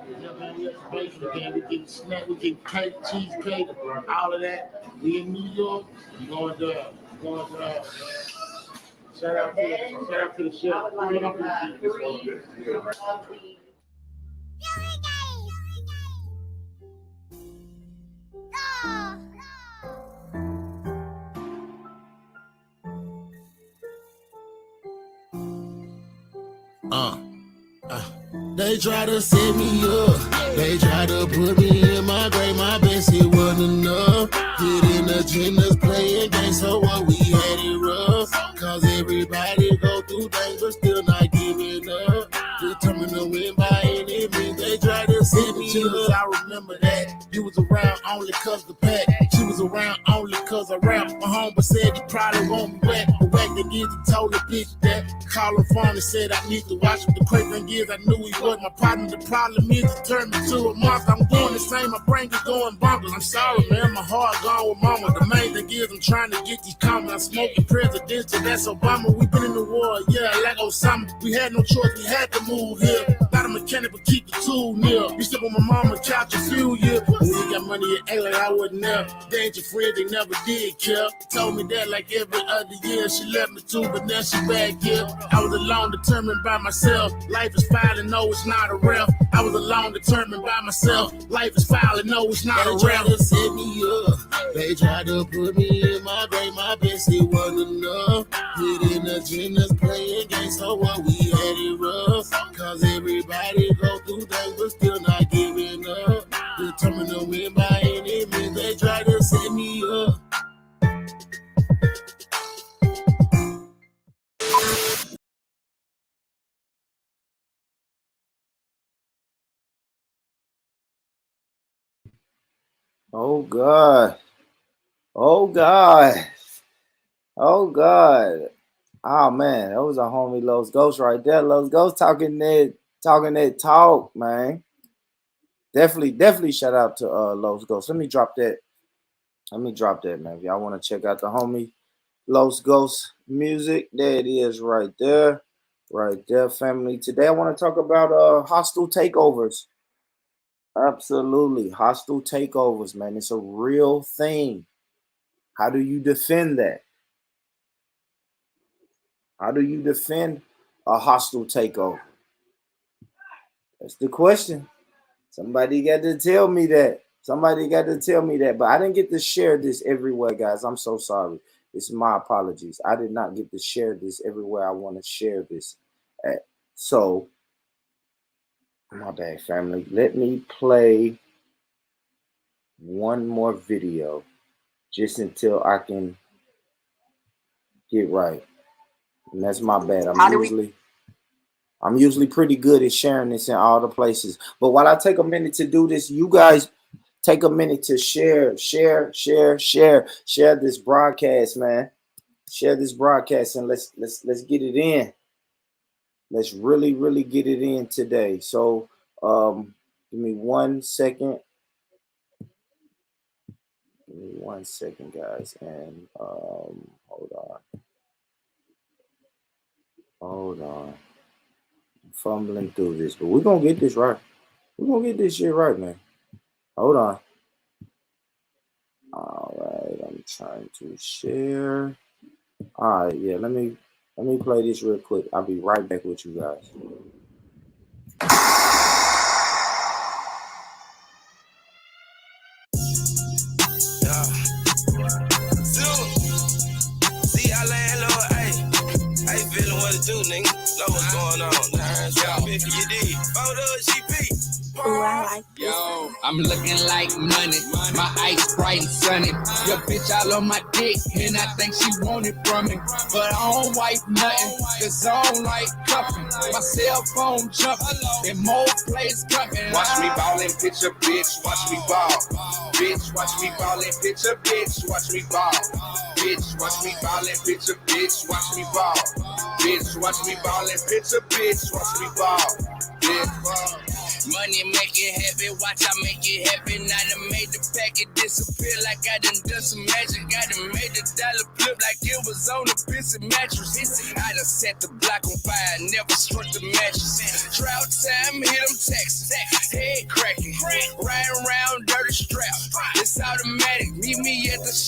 We get snack, we get cake, cheesecake, all of that. We in New York, we going to shout out to the chef. Pull it up and eat. They try to set me up, they try to put me in my grave, my best it wasn't enough. Getting agendas, playing games, so what we had it rough. Cause everybody go through things, but still not giving up. Determined to win by any means, they try to set me up. I remember that, you was around only cause the pack. She was around only cause I rap. My homie said he probably won't be wet. The whack that gives he told the bitch that. Call her phone and said I need to watch him. The crazy thing is I knew he was my partner. The problem is it turned me to a monster. I'm going the same, my brain is going bonkers. I'm sorry, man, my heart gone with mama. The main thing is I'm trying to get these comments. I'm smoking presidential, that's Obama. We been in the war, yeah, like Osama. We had no choice, we had to move here. Not a mechanic, but keep the tool near. We sleep on my mama's couch a few years. When we got money in LA, I wasn't there. They ain't your friend, they never did care. Told me that like every other year. She left me too, but now she back here. I was alone, determined by myself. Life is foul and no, it's not a ref. I was alone, determined by myself. Life is foul and no, it's not a ref. They tried to set me up. They tried to put me in my grave. My best it wasn't enough. Hitting agendas, playing games, so what we had it rough. Cause everybody go through things, but still not giving up. Determined to win by any means. They tried to set me up. Oh God. Oh God. Oh God. Oh man, that was a homie Los Ghost right there. Los Ghost talking that talk, man. Definitely shout out to Los Ghost. Let me drop that, man. If y'all want to check out the homie Los Ghost music, there it is right there. Right there, family. Today I want to talk about hostile takeovers. Absolutely. Hostile takeovers, man. It's a real thing. How do you defend that? How do you defend a hostile takeover? That's the question. Somebody got to tell me that. But I didn't get to share this everywhere, guys. I'm so sorry. It's my apologies. I did not get to share this everywhere I want to share this at. So, my bad, family. Let me play one more video just until I can get right. And that's my bad. I'm usually pretty good at sharing this in all the places. But while I take a minute to do this, you guys take a minute to share this broadcast, man. Share this broadcast and let's get it in. Let's really get it in today. So give me 1 second. Give me 1 second, guys. And hold on. I'm fumbling through this, but we're gonna get this right. We're gonna get this shit right, man. Hold on. All right, I'm trying to share. All right, yeah, let me play this real quick. I'll be right back with you guys. Know what's going on. Yo, I'm looking like money. My ice bright and sunny. Your bitch all on my dick, and I think she want it from me. But I don't wipe nothing, cause I don't like cuffing. My cell phone jumping, and more plays coming. Watch me ball and pitch a bitch, watch me ball. Bitch, watch me ball and pitch a bitch, watch me ball. Bitch, watch me ball and pitch a bitch, watch me ball. Bitch, watch me ball and pitch a bitch, watch me ball. Bitch. Money make it happen, watch I make it happen. I done made the packet disappear like I done some magic. I done made the dollar flip like it was on a piece of mattress. I done set the block on fire, never struck the mattress. Drought time, hit them Texas. Hey,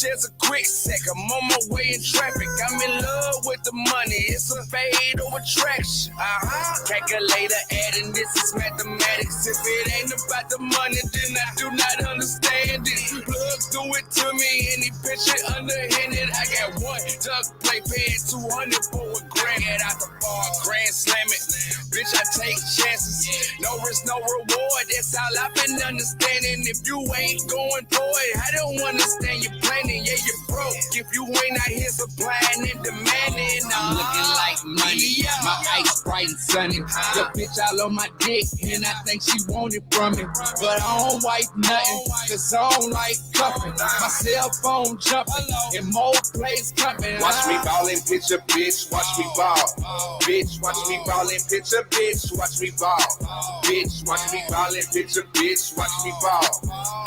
bitch as a quick sec. I'm on my way in traffic. I'm in love with the money. It's a fade or attraction. Calculator adding this is mathematics. If it ain't about the money, then I do not understand it. Plugs do it to me. Any bitch shit underhanded. I got one duck play paying 200 for a grand. Get out the bar, grand slam it. Bitch, I take chances. No risk, no reward. That's all I've been understanding. If you ain't going for it, I don't understand your planning. Yeah, you broke. If you ain't out here supplying and demanding, I'm looking like money. My ice bright and sunny. Your bitch all on my dick, and I think she want it from me. But I don't wipe nothing, cause I don't like cuffing. My cell phone jumping, and more plays coming. Watch me ballin', pitch a bitch, watch me ball. Bitch, watch me ballin', pitch a bitch, watch me ball. Bitch, watch me ballin', pitch a bitch, watch me ball.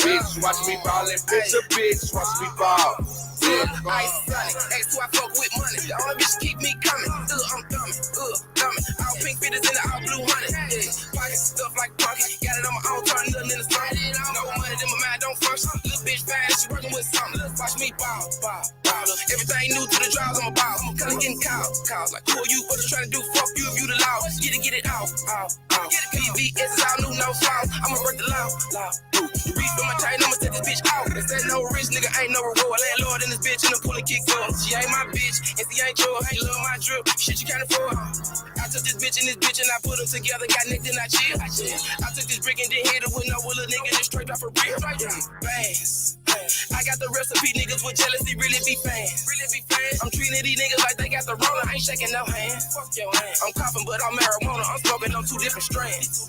Bitch, watch me ballin', pitch a bitch, watch me ball. Ice sunny, that's who I fuck with money. The only bitch keep me coming. I'm coming, coming. All pink fitters in the all blue honey. Yeah, pockets stuff like pocket. Got it on my own, turn nothing in the sun. No money in my mind, don't function. Little bitch fast, she working with something. Watch me ball. Everything new to the drives, I'm a ball. I'm kinda getting calls like, who are you? What you trying to do? Fuck you if you the law. Get it out. PVS is all new, no flaw. I'ma break the law. You reach for my chain, I'ma take this bitch out. They say no rich nigga ain't no reward. Landlord in this bitch and I'm pulling kick up. She ain't my bitch, and she ain't yours. You love my drip, shit you can't afford. I took this bitch and I put them together, got nicked and I chill. I took this brick and then hit it with no little nigga, just straight off a real. Bands. I got the recipe, niggas with jealousy really be fans. I'm treating these niggas like they got the Rona, I ain't shaking no hand. Fuck your hand. I'm coughing, but I'm marijuana. I'm smoking on two different strands.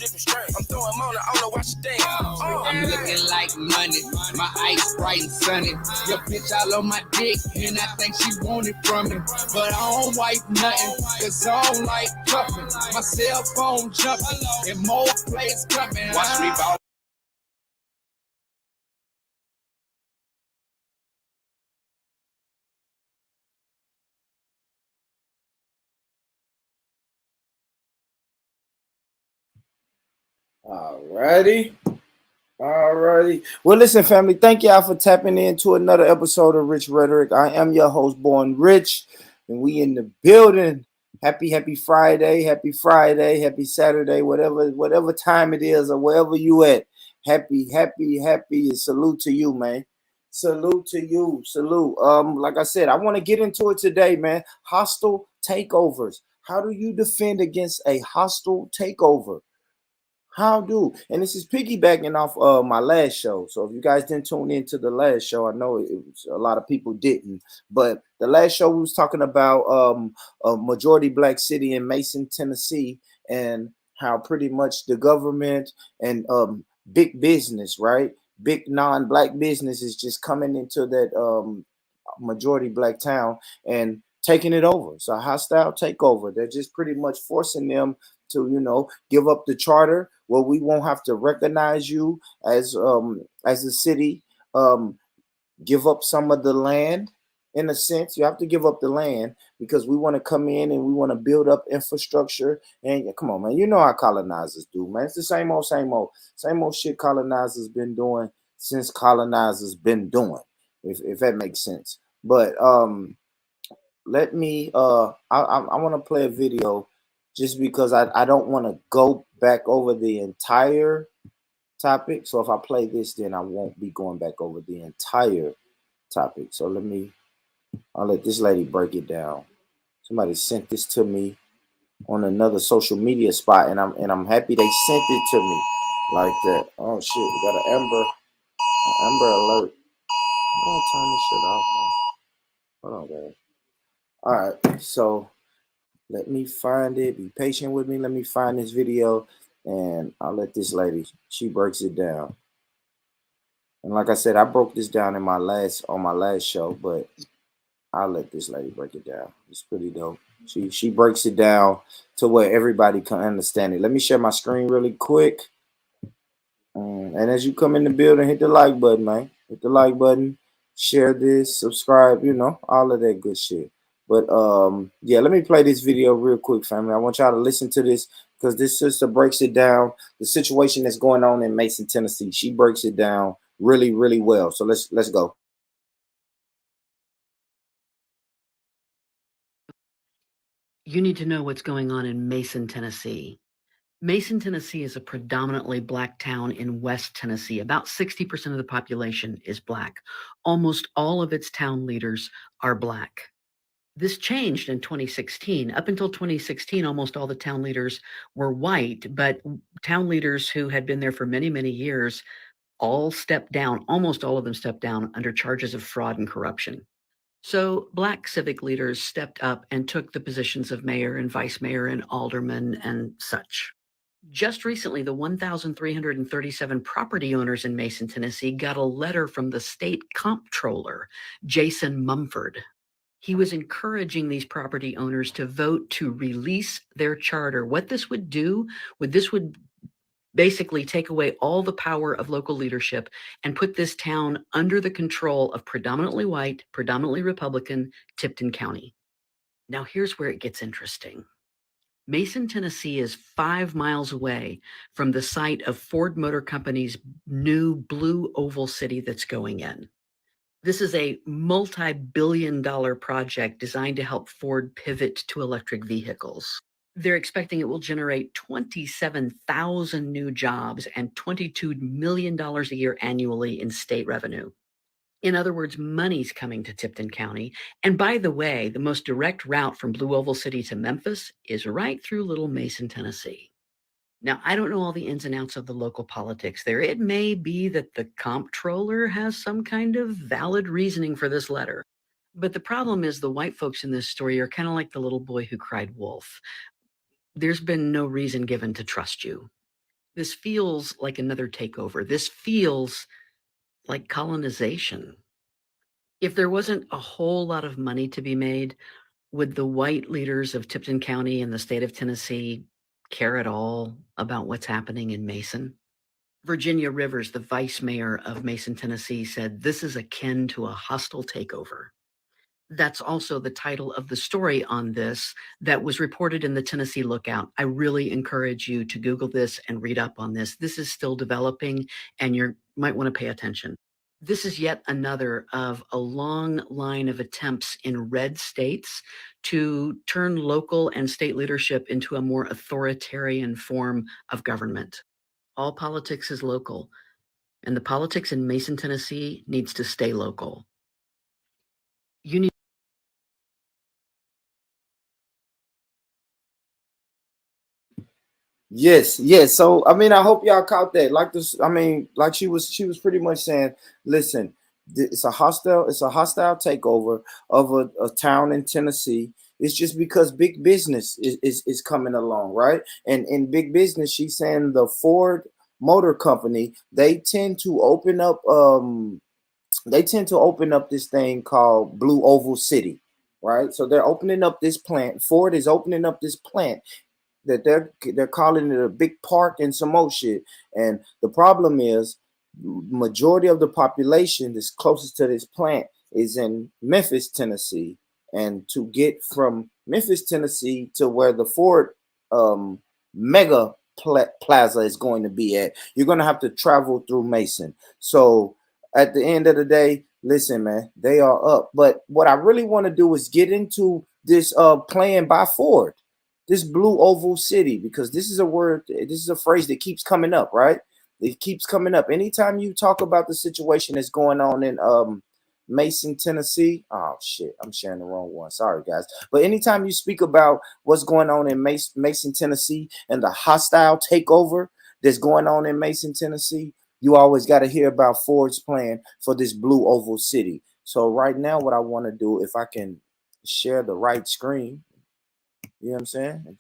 I'm throwing Mona, I don't know why she dance. I'm looking like money, my ice bright and sunny. Your bitch all on my dick, and I think she want it from me. But I don't wipe nothing, cause I don't like cuffing. My cell phone jumping, and more plays coming. Watch me ball. Alrighty. Well, listen, family, thank y'all for tapping into another episode of Rich Rhetoric. I am your host, Born Rich, and we in the building. Happy Friday, happy Saturday, whatever time it is or wherever you at. Happy, and salute to you, man. Salute to you. Like I said, I want to get into it today, man. Hostile takeovers. How do you defend against a hostile takeover? And this is piggybacking off my last show. So if you guys didn't tune into the last show, I know it was a lot of people didn't, but the last show we was talking about a majority black city in Mason, Tennessee, and how pretty much the government and big business, right? Big non-black business is just coming into that majority black town and taking it over. So a hostile takeover. They're just pretty much forcing them to, give up the charter where we won't have to recognize you as a city. Give up some of the land. In a sense, you have to give up the land because we want to come in and we want to build up infrastructure. And come on, man, you know how colonizers do, man. It's the same old shit colonizers been doing since colonizers been doing, if that makes sense. But let me I want to play a video just because I don't want to go back over the entire topic. So if I play this, then I won't be going back over the entire topic. So I'll let this lady break it down. Somebody sent this to me on another social media spot, and I'm happy they sent it to me like that. Oh shit, we got an Amber alert. I'm gonna turn this shit off, man. Hold on, guys. All right, so let me find it. Be patient with me. Let me find this video, and I'll let this lady. She breaks it down. And like I said, I broke this down on my last show, but I'll let this lady break it down. It's pretty dope. She breaks it down to where everybody can understand it. Let me share my screen really quick. And as you come in the building, hit the like button, man. Hit the like button. Share this. Subscribe. All of that good shit. But yeah, let me play this video real quick, family. I want y'all to listen to this because this sister breaks it down. The situation that's going on in Mason, Tennessee. She breaks it down really, really well. So let's go. You need to know what's going on in Mason, Tennessee. Mason, Tennessee is a predominantly Black town in West Tennessee. About 60% of the population is Black. Almost all of its town leaders are Black. This changed in 2016. Up until 2016, almost all the town leaders were white, but town leaders who had been there for many, many years all stepped down. Almost all of them stepped down under charges of fraud and corruption. So Black civic leaders stepped up and took the positions of mayor and vice mayor and alderman and such. Just recently, the 1,337 property owners in Mason, Tennessee got a letter from the state comptroller, Jason Mumford. He was encouraging these property owners to vote to release their charter. What this would do, this would basically take away all the power of local leadership and put this town under the control of predominantly white, predominantly Republican Tipton County. Now, here's where it gets interesting. Mason, Tennessee is 5 miles away from the site of Ford Motor Company's new blue oval city that's going in. This is a multi-billion-dollar project designed to help Ford pivot to electric vehicles. They're expecting it will generate 27,000 new jobs and $22 million a year annually in state revenue. In other words, money's coming to Tipton County. And by the way, the most direct route from Blue Oval City to Memphis is right through Little Mason, Tennessee. Now, I don't know all the ins and outs of the local politics there. It may be that the comptroller has some kind of valid reasoning for this letter. But the problem is the white folks in this story are kind of like the little boy who cried wolf. There's been no reason given to trust you. This feels like another takeover. This feels like colonization. If there wasn't a whole lot of money to be made, would the white leaders of Tipton County and the state of Tennessee care at all about what's happening in Mason? Virginia Rivers, the vice mayor of Mason, Tennessee, said this is akin to a hostile takeover. That's also the title of the story on this that was reported in the Tennessee Lookout. I really encourage you to Google this and read up on this. This is still developing, and you might want to pay attention. This is yet another of a long line of attempts in red states to turn local and state leadership into a more authoritarian form of government. All politics is local, and the politics in Mason, Tennessee needs to stay local. You need Yes, yes. So I mean, I hope y'all caught that. Like this, I mean, like she was pretty much saying, listen, it's a hostile takeover of a town in Tennessee. It's just because big business is coming along, right? And in big business, she's saying the Ford Motor Company, they tend to open up this thing called Blue Oval City, right? So they're opening up this plant. Ford is opening up this plant that they're calling it a big park and some more shit. And the problem is, majority of the population that's closest to this plant is in Memphis, Tennessee. And to get from Memphis, Tennessee to where the Ford mega plaza is going to be at, you're going to have to travel through Mason. So at the end of the day, listen, man, they are up. But what I really want to do is get into this plan by Ford, this Blue Oval City, because this is a word, this is a phrase that keeps coming up, right? It keeps coming up. Anytime you talk about the situation that's going on in Mason, Tennessee. Oh, shit, I'm sharing the wrong one. Sorry, guys. But anytime you speak about what's going on in Mason, Tennessee, and the hostile takeover that's going on in Mason, Tennessee, you always got to hear about Ford's plan for this Blue Oval City. So right now, what I want to do, if I can share the right screen, you know what I'm saying?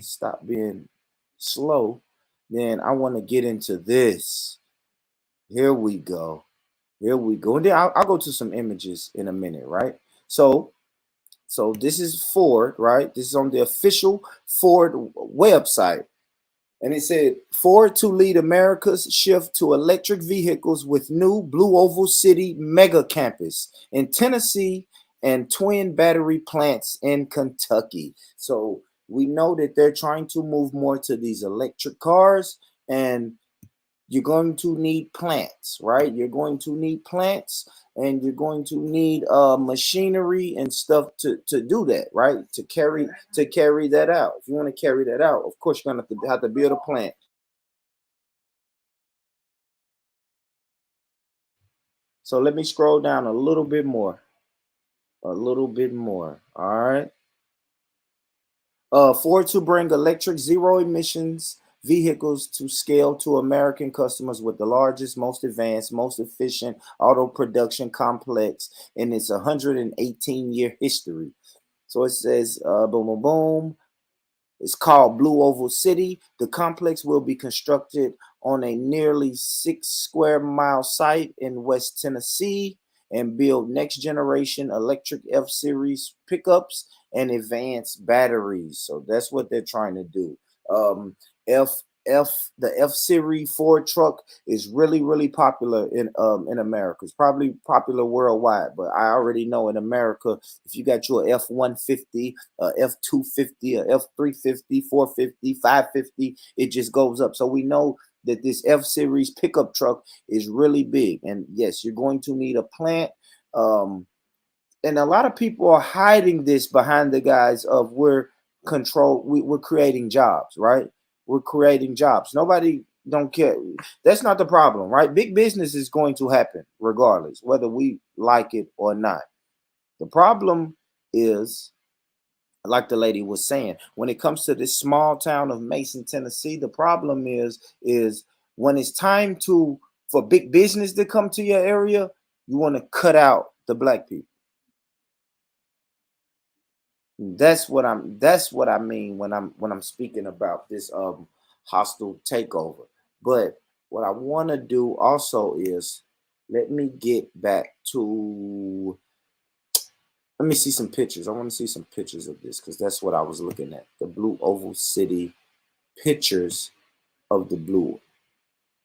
Stop being slow. Then I want to get into this. Here we go. Here we go. And then I'll go to some images in a minute, right? So this is Ford, right? This is on the official Ford website. And it said, Ford to lead America's shift to electric vehicles with new Blue Oval City mega campus in Tennessee and twin battery plants in Kentucky. So we know that they're trying to move more to these electric cars, and you're going to need plants, right? You're going to need plants, and you're going to need machinery and stuff to do that, right? To carry that out. If you want to carry that out, of course you're going to have to build a plant. So let me scroll down a little bit more. A little bit more. All right. Ford to bring electric zero emissions vehicles to scale to American customers with the largest, most advanced, most efficient auto production complex in its 118-year history. So it says, boom, boom, boom. It's called Blue Oval City. The complex will be constructed on a nearly 6 square mile site in West Tennessee and build next generation electric F series pickups and advanced batteries. So that's what they're trying to do. Um, F the F series Ford truck is really popular in America. It's probably popular worldwide, but I already know in America, if you got your F-150, F-250, F-350, 450, 550, it just goes up. So we know that this F series pickup truck is really big, and yes, you're going to need a plant. And a lot of people are hiding this behind the guise of we're creating jobs, right? We're creating jobs. Nobody don't care. That's not the problem, right? Big business is going to happen regardless, whether we like it or not. The problem is, like the lady was saying, when it comes to this small town of Mason, Tennessee, the problem is when it's time for big business to come to your area, you want to cut out the black people. That's what I mean when I'm speaking about this hostile takeover. But what I want to do also is, let me get back to, let me see some pictures. I want to see some pictures of this because that's what I was looking at. The Blue Oval City, pictures of the Blue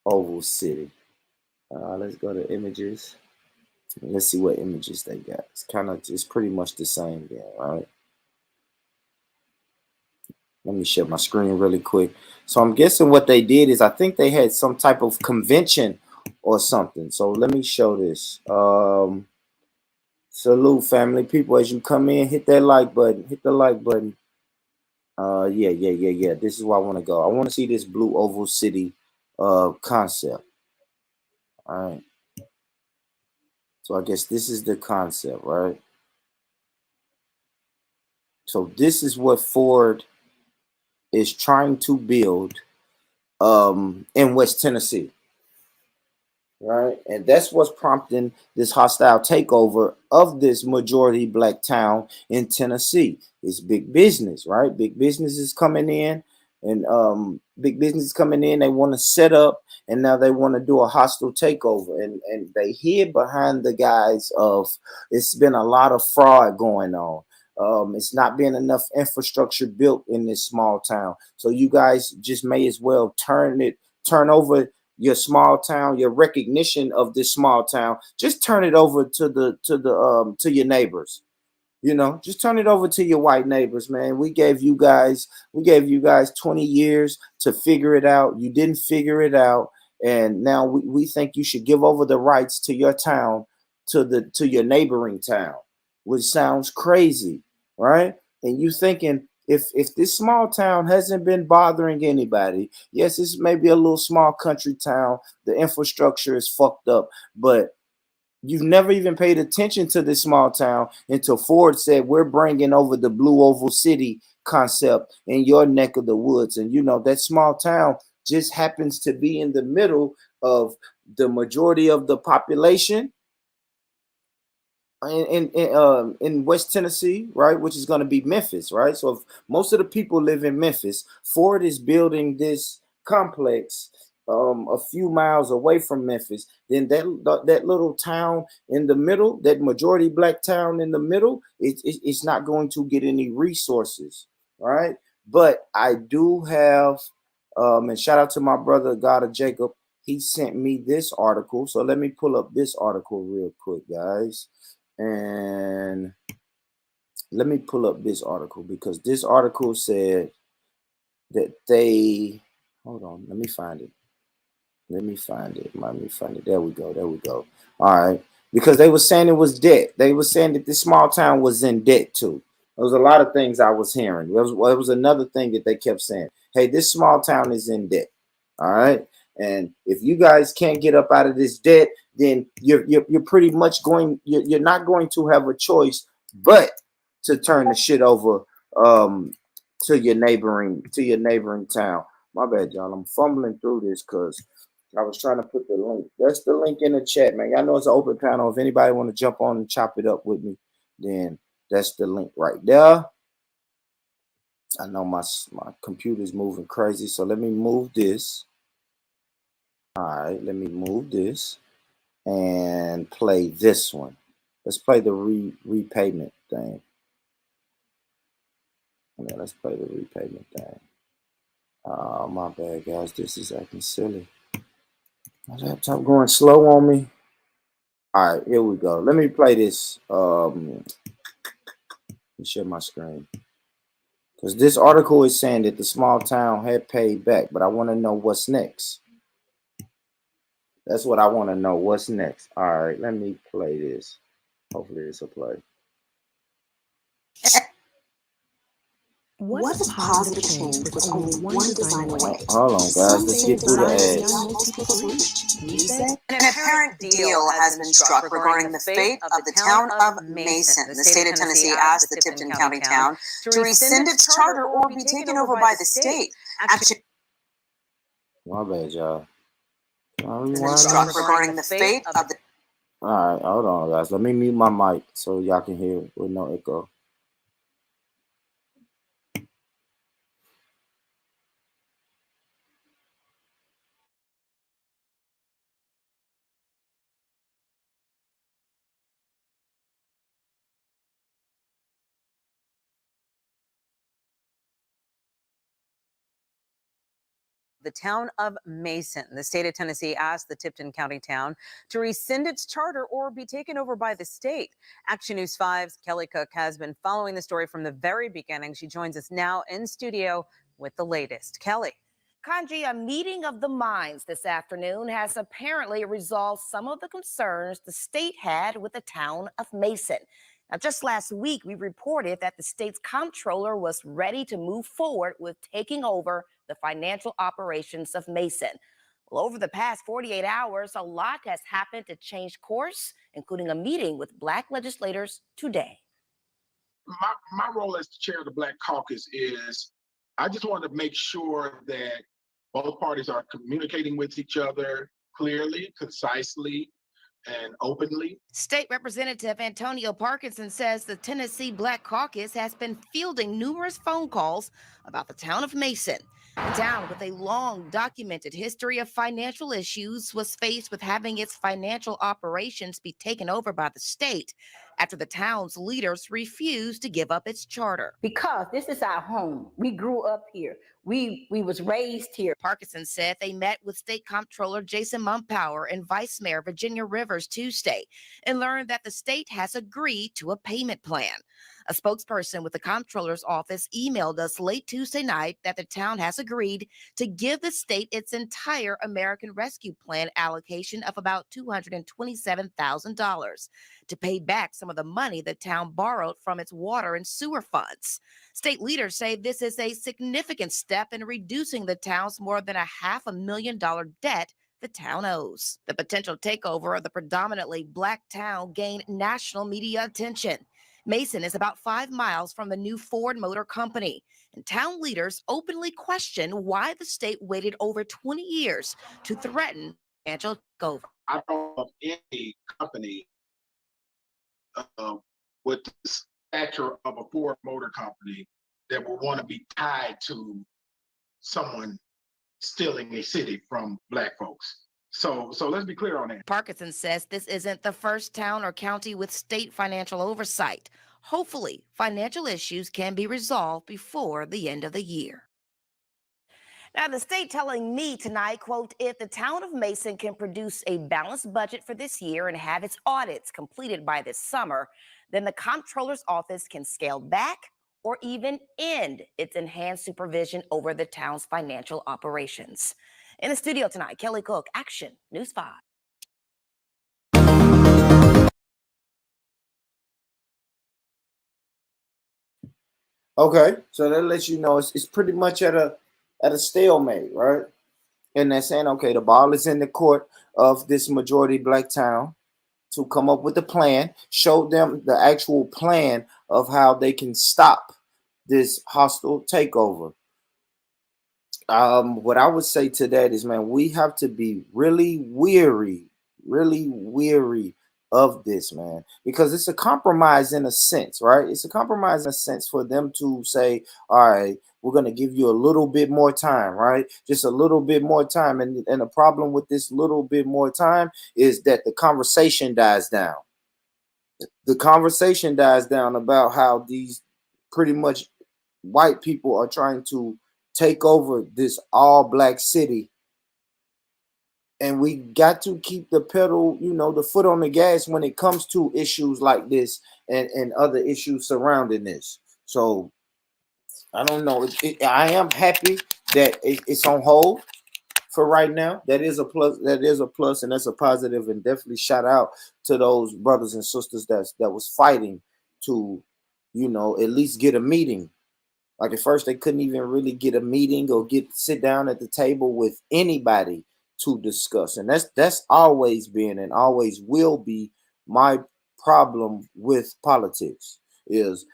Oval City. Let's go to images. Let's see what images they got. It's pretty much the same there, right? Let me share my screen really quick. So I'm guessing what they did is, I think they had some type of convention or something. So let me show this. Salute, family. People, as you come in, hit that like button. Hit the like button. Yeah. This is where I want to go. I want to see this Blue Oval City concept. All right. So I guess this is the concept, right? So this is what Ford is trying to build in West Tennessee. Right, and that's what's prompting this hostile takeover of this majority black town in Tennessee. It's big business, right? Big business is coming in, and big business is coming in. They want to set up, and now they want to do a hostile takeover, and they hid behind the guise of, it's been a lot of fraud going on. It's not been enough infrastructure built in this small town, so you guys just may as well turn over your small town, your recognition of this small town, just turn it over to your neighbors. You know, just turn it over to your white neighbors, man. We gave you guys 20 years to figure it out. You didn't figure it out, and now we think you should give over the rights to your town to your neighboring town, which sounds crazy, right? And you thinking, if this small town hasn't been bothering anybody, yes, it's maybe a little small country town, the infrastructure is fucked up, but you've never even paid attention to this small town until Ford said, we're bringing over the Blue Oval City concept in your neck of the woods. And you know, that small town just happens to be in the middle of the majority of the population in West Tennessee, right, which is going to be Memphis, right? So if most of the people live in Memphis, Ford is building this complex a few miles away from Memphis. Then that little town in the middle, that majority black town in the middle, it's not going to get any resources, right? But I do have, and shout out to my brother, God of Jacob. He sent me this article. So let me pull up this article real quick, guys. And let me pull up this article, because this article said that hold on, let me find it. Let me find it. Let me find it. There we go. There we go. All right. Because they were saying it was debt. They were saying that this small town was in debt too. There was a lot of things I was hearing. There was another thing that they kept saying. Hey, this small town is in debt. All right. And if you guys can't get up out of this debt, then you're pretty much you're not going to have a choice but to turn the shit over to your neighboring town. My bad, y'all. I'm fumbling through this because I was trying to put the link. That's the link in the chat, man. I know it's an open panel. If anybody want to jump on and chop it up with me, then that's the link right there. I know my computer's moving crazy, so let me move this. All right, let me move this and play this one. Let's play the repayment thing. Yeah, let's play the repayment thing. Oh, my bad, guys. This is acting silly. My laptop going slow on me. All right, here we go. Let me play this. Let me share my screen. Because this article is saying that the small town had paid back, but I want to know what's next. That's what I want to know. What's next? All right, let me play this. Hopefully this will play. What if positive change was only one design away? Hold on, guys. Let's get through the ads. An apparent deal has been struck regarding the fate of the town of Mason. The state of Tennessee asked the Tipton County town to rescind its charter or be taken over by the state. My bad, y'all. Struck regarding the fate of the. All right, hold on, guys. Let me mute my mic so y'all can hear with no echo. The town of Mason. The state of Tennessee asked the Tipton County town to rescind its charter or be taken over by the state. Action News 5's Kelly Cook has been following the story from the very beginning. She joins us now in studio with the latest. Kelly. Kanji, a meeting of the minds this afternoon has apparently resolved some of the concerns the state had with the town of Mason. Now, just last week, we reported that the state's comptroller was ready to move forward with taking over the financial operations of Mason. Well, over the past 48 hours, a lot has happened to change course, including a meeting with Black legislators today. My role as the chair of the Black Caucus is I just want to make sure that both parties are communicating with each other clearly, concisely, and openly. State Representative Antonio Parkinson says the Tennessee Black Caucus has been fielding numerous phone calls about the town of Mason. A town with a long documented history of financial issues was faced with having its financial operations be taken over by the state after the town's leaders refused to give up its charter. Because this is our home. We grew up here. We was raised here. Parkinson said they met with State Comptroller Jason Mumpower and Vice Mayor Virginia Rivers Tuesday and learned that the state has agreed to a payment plan. A spokesperson with the comptroller's office emailed us late Tuesday night that the town has agreed to give the state its entire American Rescue Plan allocation of about $227,000 to pay back some of the money the town borrowed from its water and sewer funds. State leaders say this is a significant step in reducing the town's more than $500,000 debt the town owes. The potential takeover of the predominantly Black town gained national media attention. Mason is about 5 miles from the new Ford Motor Company, and town leaders openly question why the state waited over 20 years to threaten financial takeover. I don't know of any company with the stature of a Ford Motor Company that would want to be tied to someone stealing a city from Black folks. So let's be clear on that. Parkinson says this isn't the first town or county with state financial oversight. Hopefully, financial issues can be resolved before the end of the year. Now, the state telling me tonight, quote, if the town of Mason can produce a balanced budget for this year and have its audits completed by this summer, then the comptroller's office can scale back or even end its enhanced supervision over the town's financial operations. In the studio tonight, Kelly Cook, Action News 5. Okay, so that lets you know it's pretty much at a stalemate, right? And they're saying, okay, the ball is in the court of this majority black town to come up with a plan, show them the actual plan of how they can stop this hostile takeover. What I would say to that is, man, we have to be really weary of this, man, because it's a compromise in a sense, right? It's a compromise in a sense for them to say, all right, we're going to give you a little bit more time, right? Just a little bit more time. And the problem with this little bit more time is that the conversation dies down. The conversation dies down about how these pretty much white people are trying to take over this all black city, and we got to keep the pedal, the foot on the gas when it comes to issues like this and other issues surrounding this. So I don't know. I am happy that it's on hold for right now. That is a plus. That is a plus, and that's a positive. And definitely shout out to those brothers and sisters that was fighting to, at least get a meeting. Like at first, they couldn't even really get a meeting or sit down at the table with anybody to discuss, and that's always been and always will be my problem with politics. Is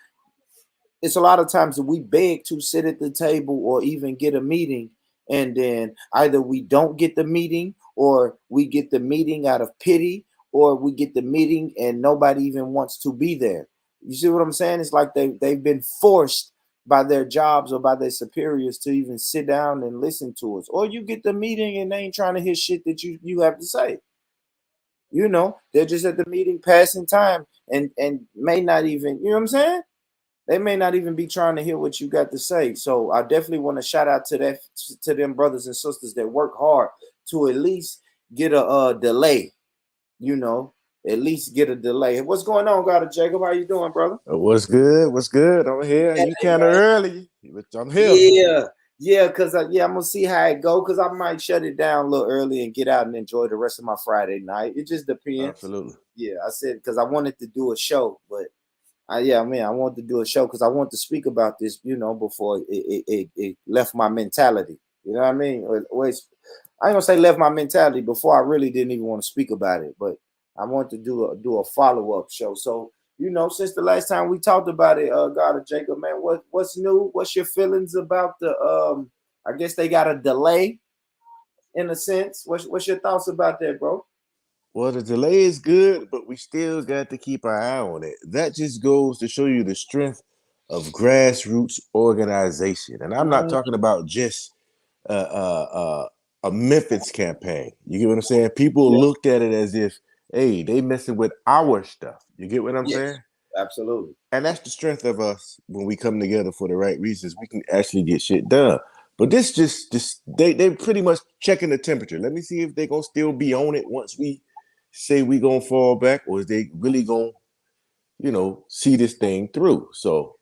it's a lot of times that we beg to sit at the table or even get a meeting, and then either we don't get the meeting or we get the meeting out of pity, or we get the meeting and nobody even wants to be there. You see what I'm saying? It's like they've been forced by their jobs or by their superiors to even sit down and listen to us. Or you get the meeting and they ain't trying to hear shit that you have to say. They're just at the meeting passing time and may not even, you know what I'm saying? They may not even be trying to hear what you got to say. So I definitely want to shout out to them brothers and sisters that work hard to at least get a delay, at least get a delay. What's going on, God Jacob? How you doing, brother? What's good? What's good? I'm here. You kind of early, but I'm here. Yeah, because I'm gonna see how it go. Because I might shut it down a little early and get out and enjoy the rest of my Friday night. It just depends. Absolutely. Yeah, I said because I wanted to do a show, but I wanted to do a show because I want to speak about this, before it left my mentality. You know what I mean? I ain't gonna say left my mentality before I really didn't even want to speak about it, but I want to do a follow-up show. So, since the last time we talked about it, God of Jacob, man, what's new? What's your feelings about the I guess they got a delay in a sense. What's your thoughts about that, bro? Well, the delay is good, but we still got to keep our eye on it. That just goes to show you the strength of grassroots organization. And I'm not talking about just a Memphis campaign. You get what I'm saying? People looked at it as if, hey, they messing with our stuff. You get what I'm saying? Absolutely. And that's the strength of us when we come together for the right reasons. We can actually get shit done. But this just they pretty much checking the temperature. Let me see if they're gonna still be on it once we say we gonna fall back, or is they really gonna, see this thing through. So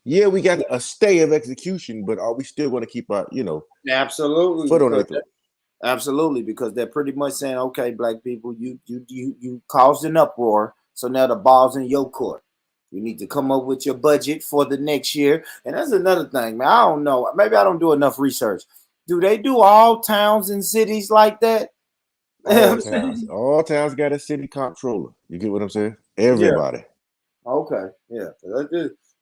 yeah, we got a stay of execution, but are we still gonna keep our, absolutely foot on it? Absolutely, because they're pretty much saying, okay, black people, you caused an uproar, so now the ball's in your court. You need to come up with your budget for the next year. And that's another thing, man. I don't know. Maybe I don't do enough research. Do they do all towns and cities like that? All towns. All towns got a city comptroller. You get what I'm saying? Everybody. Yeah. Okay. Yeah.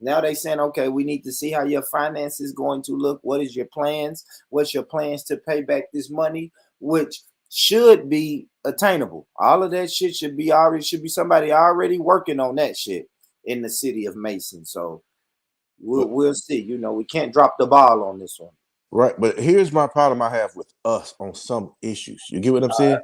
Now they saying, okay, we need to see how your finance is going to look. What is your plans? What's your plans to pay back this money? Which should be attainable. All of that shit should be somebody already working on that shit in the city of Mason. So we'll see. We can't drop the ball on this one. Right. But here's my problem I have with us on some issues. You get what I'm saying?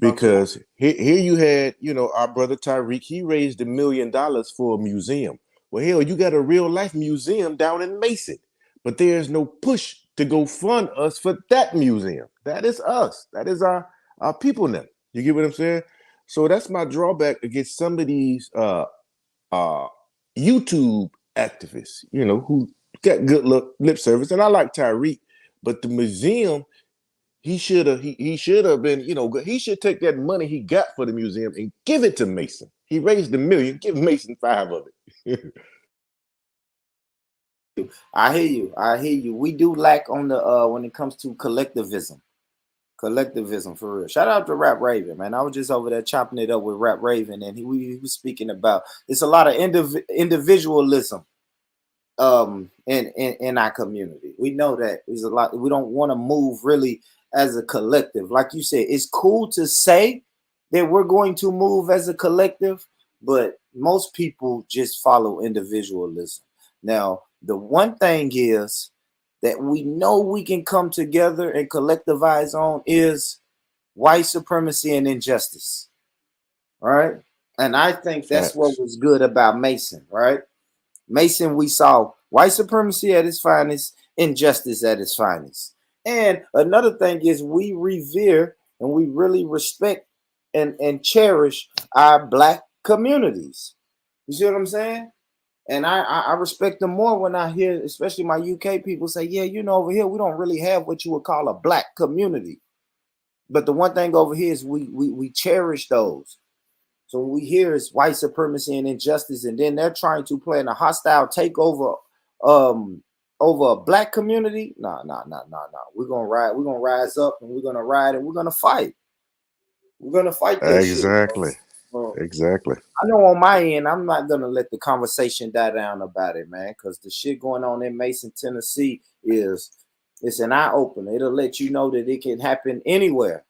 Because here you had, our brother Tyreek, he raised $1 million for a museum. Well, hell, you got a real life museum down in Mason, but there's no push to go fund us for that museum. That is us. That is our people now. You get what I'm saying? So that's my drawback against some of these YouTube activists, who got good lip service. And I like Tyreek, but the museum he should have been, he should take that money he got for the museum and give it to Mason. He raised $1 million, give Mason 5 of it. I hear you. I hear you. We do lack on the when it comes to collectivism. Collectivism for real. Shout out to Rap Raven, man. I was just over there chopping it up with Rap Raven, and he was speaking about it's a lot of individualism in our community. We know that there's a lot. We don't want to move really as a collective. Like you said, it's cool to say that we're going to move as a collective, but most people just follow individualism. Now, the one thing is that we know we can come together and collectivize on is white supremacy and injustice. Right? And I think that's what was good about Mason, right? Mason, we saw white supremacy at its finest, injustice at its finest. And another thing is we revere and we really respect and cherish our black communities. You see what I'm saying? And I respect them more when I hear, especially my UK people say, yeah, over here, we don't really have what you would call a black community. But the one thing over here is we cherish those. So when we hear is white supremacy and injustice, and then they're trying to plan a hostile takeover over a black community. No. We're gonna ride, we're gonna rise up and we're gonna ride and we're gonna fight. We're gonna fight that exactly. shit. Exactly. I know on my end, I'm not gonna let the conversation die down about it, man, because the shit going on in Mason, Tennessee it's an eye opener. It'll let you know that it can happen anywhere.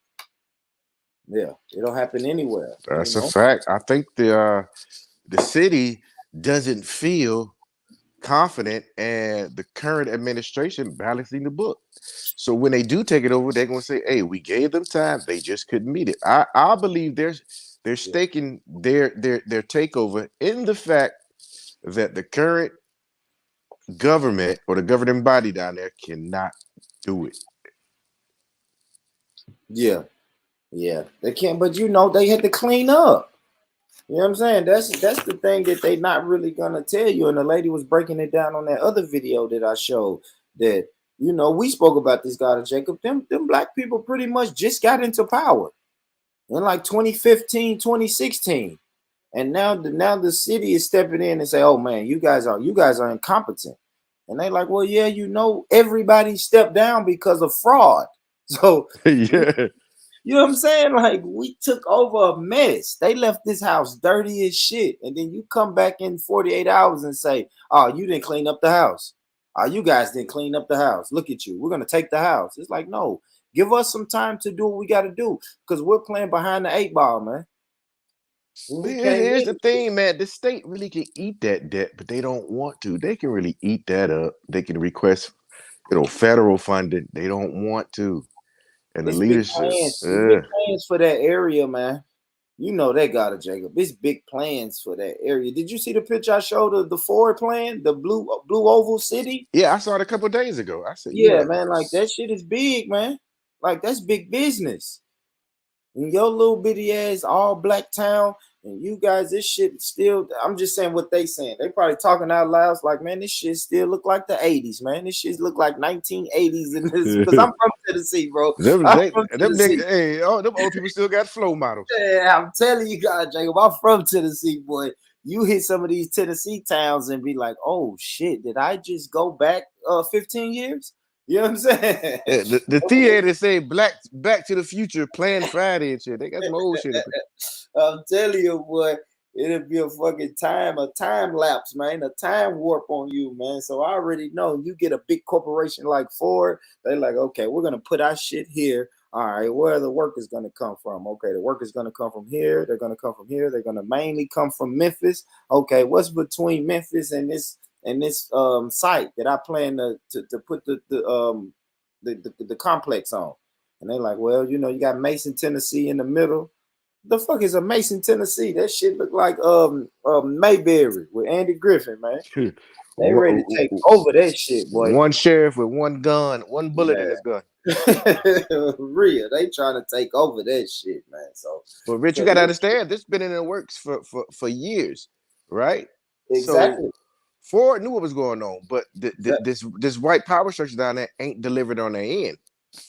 Yeah, it'll happen anywhere. That's a fact. I think the city doesn't feel confident and the current administration balancing the book. So when they do take it over, they're gonna say, hey, we gave them time, they just couldn't meet it. I believe they're staking their takeover in the fact that the current government or the governing body down there cannot do it. Yeah, they can't, but they had to clean up. You know what I'm saying? That's the thing that they not really gonna tell you. And the lady was breaking it down on that other video that I showed that, we spoke about this guy, Jacob. Them black people pretty much just got into power in like 2015, 2016. And now the city is stepping in and say, oh man, you guys are incompetent. And they like, well, yeah, everybody stepped down because of fraud. So yeah. You know what I'm saying? Like, we took over a mess. They left this house dirty as shit. And then you come back in 48 hours and say, oh, you didn't clean up the house. Oh, you guys didn't clean up the house. Look at you. We're going to take the house. It's like, no, give us some time to do what we got to do because we're playing behind the 8 ball, man. Here's the thing, man. The state really can eat that debt, but they don't want to. They can really eat that up. They can request, federal funding. They don't want to. And the leadership, big plans for that area, man. They got it, Jacob. It's big plans for that area. Did you see the picture I showed of the Ford plan, the blue oval city? Yeah, I saw it a couple of days ago. I said, yeah, man, like that shit is big, man. Like that's big business. In your little bitty ass all black town, and you guys, this shit still. I'm just saying what they saying. They probably talking out loud, like, man, this shit still look like the 80s, man. This shit look like 1980s in this. Because I'm from Tennessee, bro. Them old people still got flow models. Yeah, I'm telling you guys, Jacob. I'm from Tennessee, boy. You hit some of these Tennessee towns and be like, oh shit, did I just go back 15 years? You know what I'm saying? Yeah, the theater say Back to the Future, Planned Friday and shit. They got some old shit up there. I'm telling you, boy, it'll be a fucking time lapse, man, a time warp on you, man. So I already know you get a big corporation like Ford, they're like, okay, we're gonna put our shit here. All right, where are the workers gonna come from? Okay, the workers gonna come from here. They're gonna come from here. They're gonna mainly come from Memphis. Okay, what's between Memphis and this site that I plan to put the complex on? And they're like, well, you got Mason, Tennessee in the middle. The fuck is a Mason, Tennessee? That shit look like Mayberry with Andy Griffin, man. They ready to take over that shit, boy. One sheriff with one gun, one bullet in his gun. Real, they trying to take over that shit, man. So, but Rich, you gotta understand, this been in the works for years, right? Exactly. So Ford knew what was going on, but this white power structure down there ain't delivered on their end.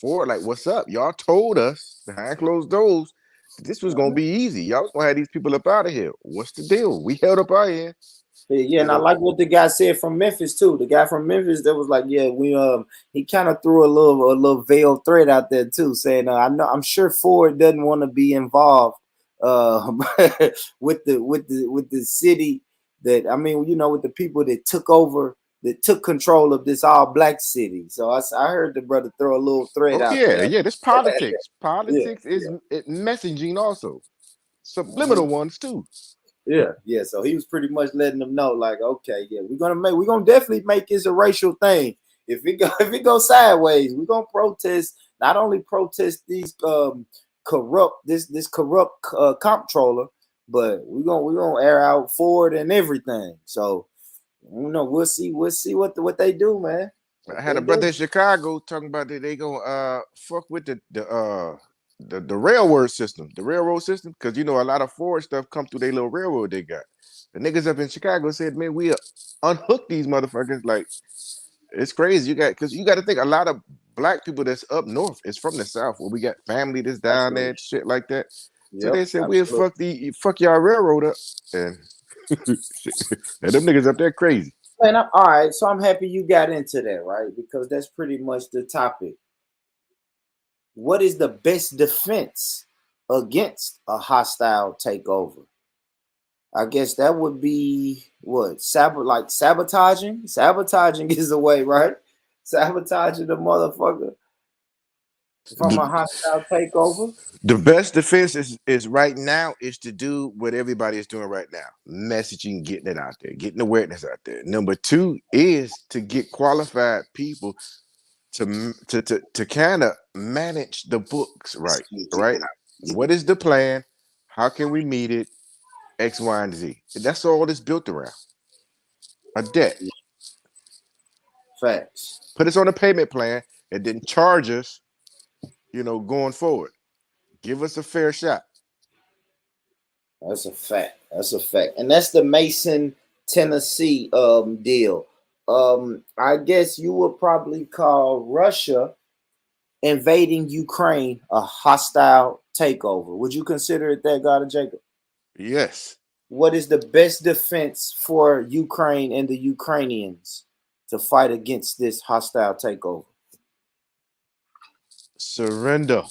Ford, like, what's up? Y'all told us behind closed doors this was gonna be easy. Y'all was gonna have these people up out of here. What's the deal? We held up our end. Yeah, and I like what the guy said from Memphis too. The guy from Memphis that was like, yeah, we he kind of threw a little veiled threat out there too, saying I'm sure Ford doesn't want to be involved with the city that, I mean, you know, with the people that took over, that took control of this all black city. So I heard the brother throw a little threat Oh out yeah, there. yeah. This politics. Yeah, Politics is messaging also. yeah. Subliminal ones too. Yeah. So he was pretty much letting them know, like, okay, yeah, we're gonna definitely make this a racial thing. If it goes sideways, we're gonna protest. Not only protest these corrupt comptroller, but we're gonna air out Ford and everything. So you know, we'll see what they do, man. I had a brother in Chicago talking about that they gonna fuck with the railroad system, because you know a lot of Ford stuff come through their little railroad they got. The niggas up in Chicago said, man, we unhook these motherfuckers. Like, it's crazy. Because you got to think a lot of black people that's up north is from the south, where we got family that's down there, shit like that. So they said we'll fuck y'all railroad up, and and them niggas up there crazy. Man, all right, so I'm happy you got into that, right? Because that's pretty much the topic. What is the best defense against a hostile takeover? I guess that would be what? Sabotaging? Sabotaging is the way, right? Sabotaging the motherfucker from a hostile takeover. The best defense is right now is to do what everybody is doing right now. Messaging, getting it out there, getting awareness out there. Number two is to get qualified people to kind of manage the books right. What is the plan? How can we meet it? X, Y, and Z. That's all it's built around. A debt. Facts. Put us on a payment plan and then charge us, you know, going forward. Give us a fair shot. That's a fact. That's a fact. And that's the Mason, Tennessee deal. I guess you would probably call Russia invading Ukraine a hostile takeover. Would you consider it that, God of Jacob? Yes. What is the best defense for Ukraine and the Ukrainians to fight against this hostile takeover? Surrender.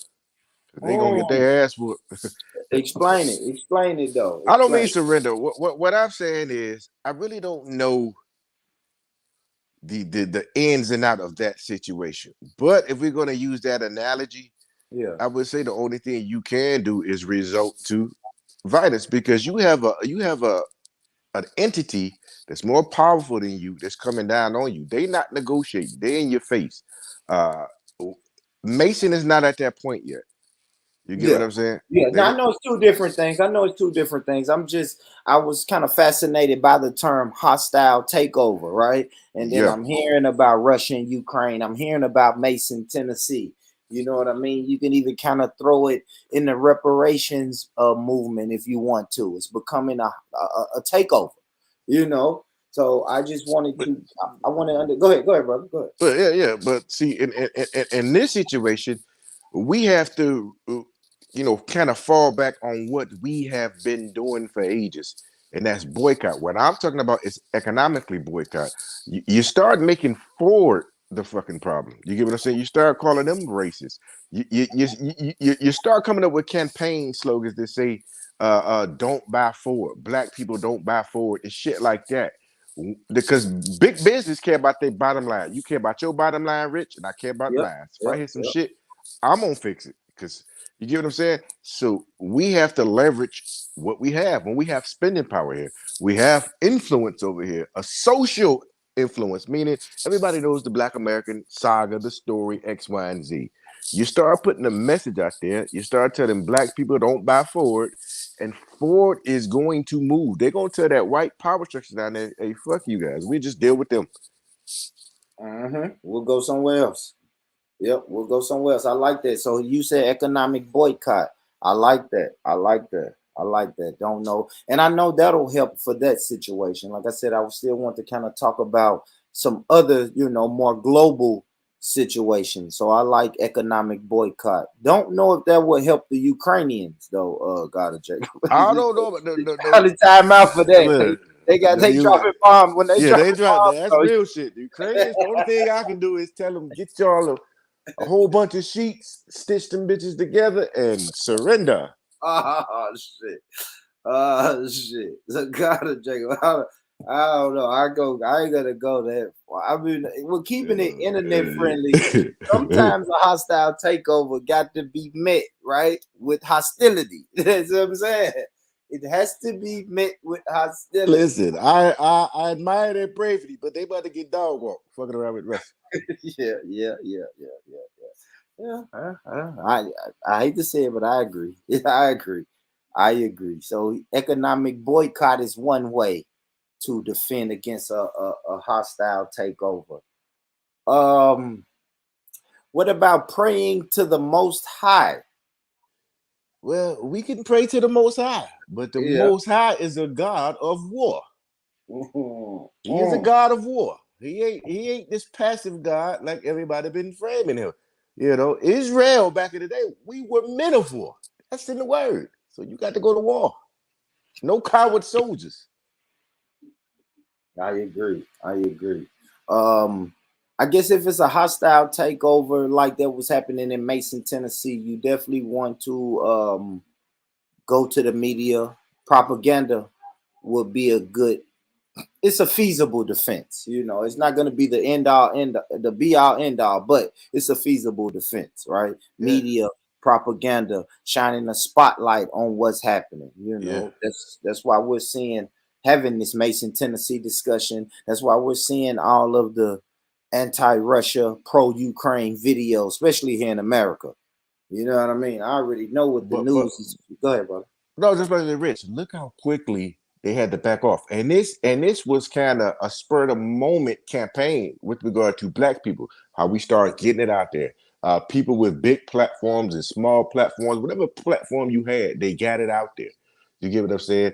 They gonna get their ass whooped. Explain it. Explain it though. I don't mean surrender. What I'm saying is I really don't know the ins and out of that situation. But if we're gonna use that analogy, yeah, I would say the only thing you can do is resort to violence, because you have an entity that's more powerful than you that's coming down on you. They not negotiating. They in your face. Mason is not at that point yet. You get what I'm saying? Yeah, I know it's two different things. I was kind of fascinated by the term hostile takeover, right? And then I'm hearing about Russia and Ukraine. I'm hearing about Mason, Tennessee. You know what I mean? You can even kind of throw it in the reparations movement if you want to. It's becoming a takeover, you know? So I just wanted to, go ahead, brother. Go ahead. But yeah. But see, in this situation, we have to, you know, kind of fall back on what we have been doing for ages, and that's boycott. What I'm talking about is economically boycott. You start making Ford the fucking problem. You get what I'm saying? You start calling them racist. You start coming up with campaign slogans that say, "Don't buy Ford." Black people don't buy Ford and shit like that. Because big business care about their bottom line. You care about your bottom line, Rich, and I care about mine. If I hear some shit, I'm gonna fix it. Because you get what I'm saying? So we have to leverage what we have. When we have spending power here, we have influence over here, a social influence, meaning everybody knows the Black American saga, the story, X, Y, and Z. You start putting a message out there. You start telling Black people don't buy Ford, and Ford is going to move. They're going to tell that white power structure down there, hey, fuck you guys. We just deal with them. We'll go somewhere else. Yep, we'll go somewhere else. I like that. So you said economic boycott. I like that. Don't know. And I know that'll help for that situation. Like I said, I still want to kind of talk about some other, you know, more global situation. So I like economic boycott. Don't know if that would help the Ukrainians though. Gotta check. I don't know, but All the time out for that. look, They dropping bombs when they yeah, drop they drop bombs. that's So, real shit. The Ukrainians, the only thing I can do is tell them get y'all a whole bunch of sheets, stitch them bitches together, and surrender. oh shit. Shit. So gotta check. I don't know. I ain't gonna go that far. I mean, we're keeping it internet friendly. Sometimes a hostile takeover got to be met, right, with hostility. That's what I'm saying. It has to be met with hostility. Listen, I admire their bravery, but they about to get dog walked, fucking around with Russia. Yeah. I hate to say it, but I agree. I agree. So economic boycott is one way to defend against a hostile takeover. What about praying to the Most High? Well, we can pray to the Most High, but the Most High is a God of war. He is a God of war. He ain't this passive God like everybody been framing him. You know, Israel back in the day, we were men of war. That's in the word. So you got to go to war. No coward soldiers. I agree. I guess if it's a hostile takeover like that was happening in Mason, Tennessee, you definitely want to go to the media. Propaganda would be it's a feasible defense. You know, it's not going to be the the be all end all, but it's a feasible defense, right? Yeah. Media, propaganda, shining a spotlight on what's happening. You know, that's why we're having this Mason, Tennessee discussion. That's why we're seeing all of the anti-Russia, pro-Ukraine videos, especially here in America. You know what I mean? I already know what the news is. Go ahead, brother. No, just like Rich. Look how quickly they had to back off, and this was kind of a spur of the moment campaign with regard to Black people. How we started getting it out there. People with big platforms and small platforms, whatever platform you had, they got it out there. You get what I'm saying?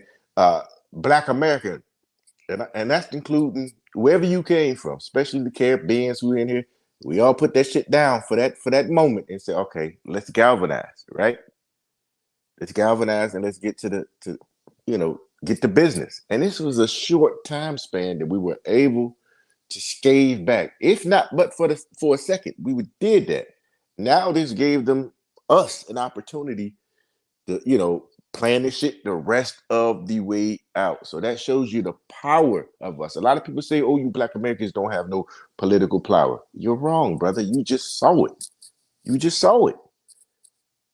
Black America, and that's including wherever you came from, especially the Caribbeans who are in here. We all put that shit down for that moment and say, okay, let's galvanize, right? Let's galvanize and let's get get the business. And this was a short time span that we were able to scave back. If not, but for a second, we did that. Now this gave us an opportunity to, plan this shit the rest of the way out. So that shows you the power of us. A lot of people say, oh, you Black Americans don't have no political power. You're wrong, brother. You just saw it.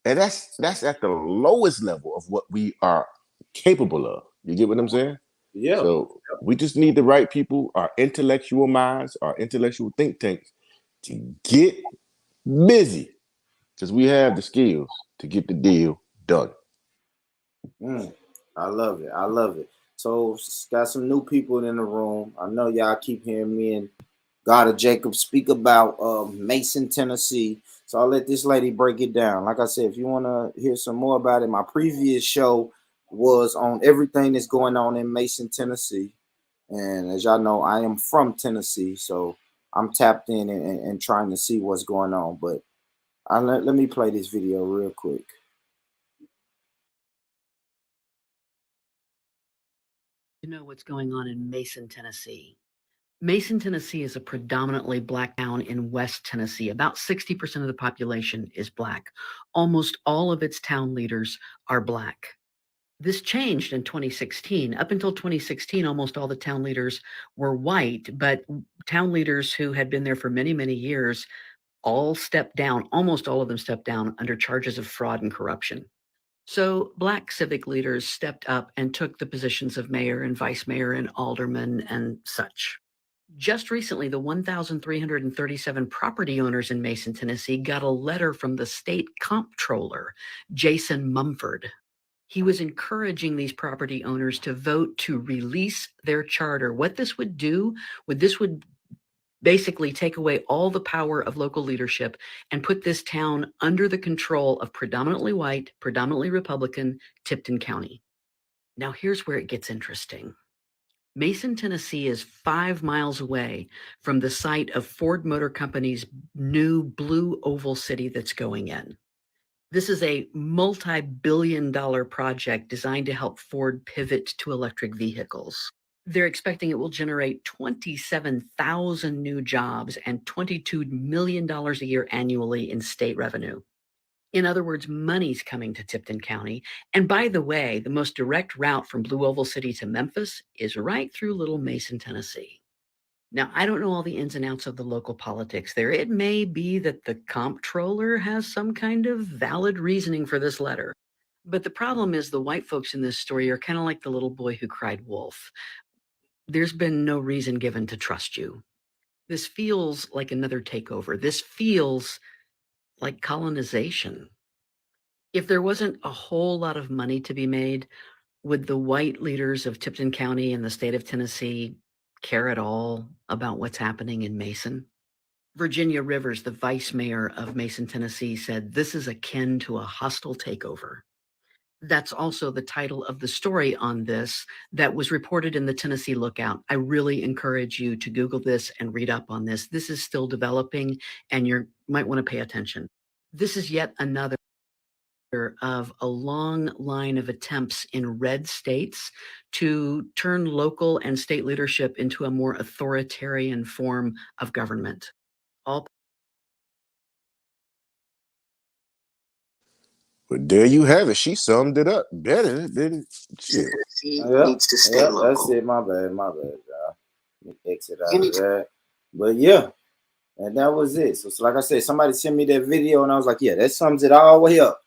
And that's at the lowest level of what we are capable of. You get what I'm saying? Yeah. So we just need the right people, our intellectual minds, our intellectual think tanks, to get busy, because we have the skills to get the deal done. I love it. So got some new people in the room. I know y'all keep hearing me and God of Jacob speak about Mason, Tennessee. So I'll let this lady break it down. Like I said, if you want to hear some more about it, my previous show was on everything that's going on in Mason, Tennessee. And as y'all know, I am from Tennessee, so I'm tapped in and trying to see what's going on. But let me play this video real quick. You know what's going on in Mason, Tennessee. Mason, Tennessee is a predominantly Black town in West Tennessee. About 60% of the population is Black. Almost all of its town leaders are Black. This changed in 2016. Up until 2016, almost all the town leaders were white, but town leaders who had been there for many, many years all stepped down. Almost all of them stepped down under charges of fraud and corruption. So Black civic leaders stepped up and took the positions of mayor and vice mayor and alderman and such. Just recently, the 1,337 property owners in Mason, Tennessee got a letter from the state comptroller, Jason Mumford. He was encouraging these property owners to vote to release their charter. What this would do, this would basically take away all the power of local leadership and put this town under the control of predominantly white, predominantly Republican Tipton County. Now, here's where it gets interesting. Mason, Tennessee is 5 miles away from the site of Ford Motor Company's new blue oval city that's going in. This is a multi-billion-dollar project designed to help Ford pivot to electric vehicles. They're expecting it will generate 27,000 new jobs and $22 million a year annually in state revenue. In other words, money's coming to Tipton County. And by the way, the most direct route from Blue Oval City to Memphis is right through Little Mason, Tennessee. Now, I don't know all the ins and outs of the local politics there. It may be that the comptroller has some kind of valid reasoning for this letter. But the problem is the white folks in this story are kind of like the little boy who cried wolf. There's been no reason given to trust you. This feels like another takeover. This feels like colonization. If there wasn't a whole lot of money to be made, would the white leaders of Tipton County and the state of Tennessee care at all about what's happening in Mason? Virginia Rivers, the vice mayor of Mason, Tennessee, said this is akin to a hostile takeover. That's also the title of the story on this that was reported in the Tennessee Lookout. I really encourage you to Google this and read up on this. This is still developing, and you might want to pay attention. This is yet another of a long line of attempts in red states to turn local and state leadership into a more authoritarian form of government. All But there you have it. She summed it up better than shit. Needs to stay local. That's it. My bad, y'all. Let me exit out of that. But yeah, and that was it. So like I said, somebody sent me that video, and I was like, yeah, that sums it all the way up.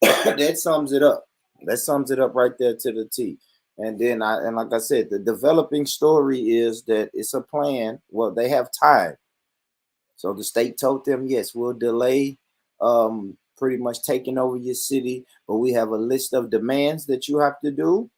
That sums it up. That sums it up right there to the T. And then like I said, the developing story is that it's a plan. Well, they have time. So the state told them, yes, we'll delay pretty much taking over your city, but we have a list of demands that you have to do.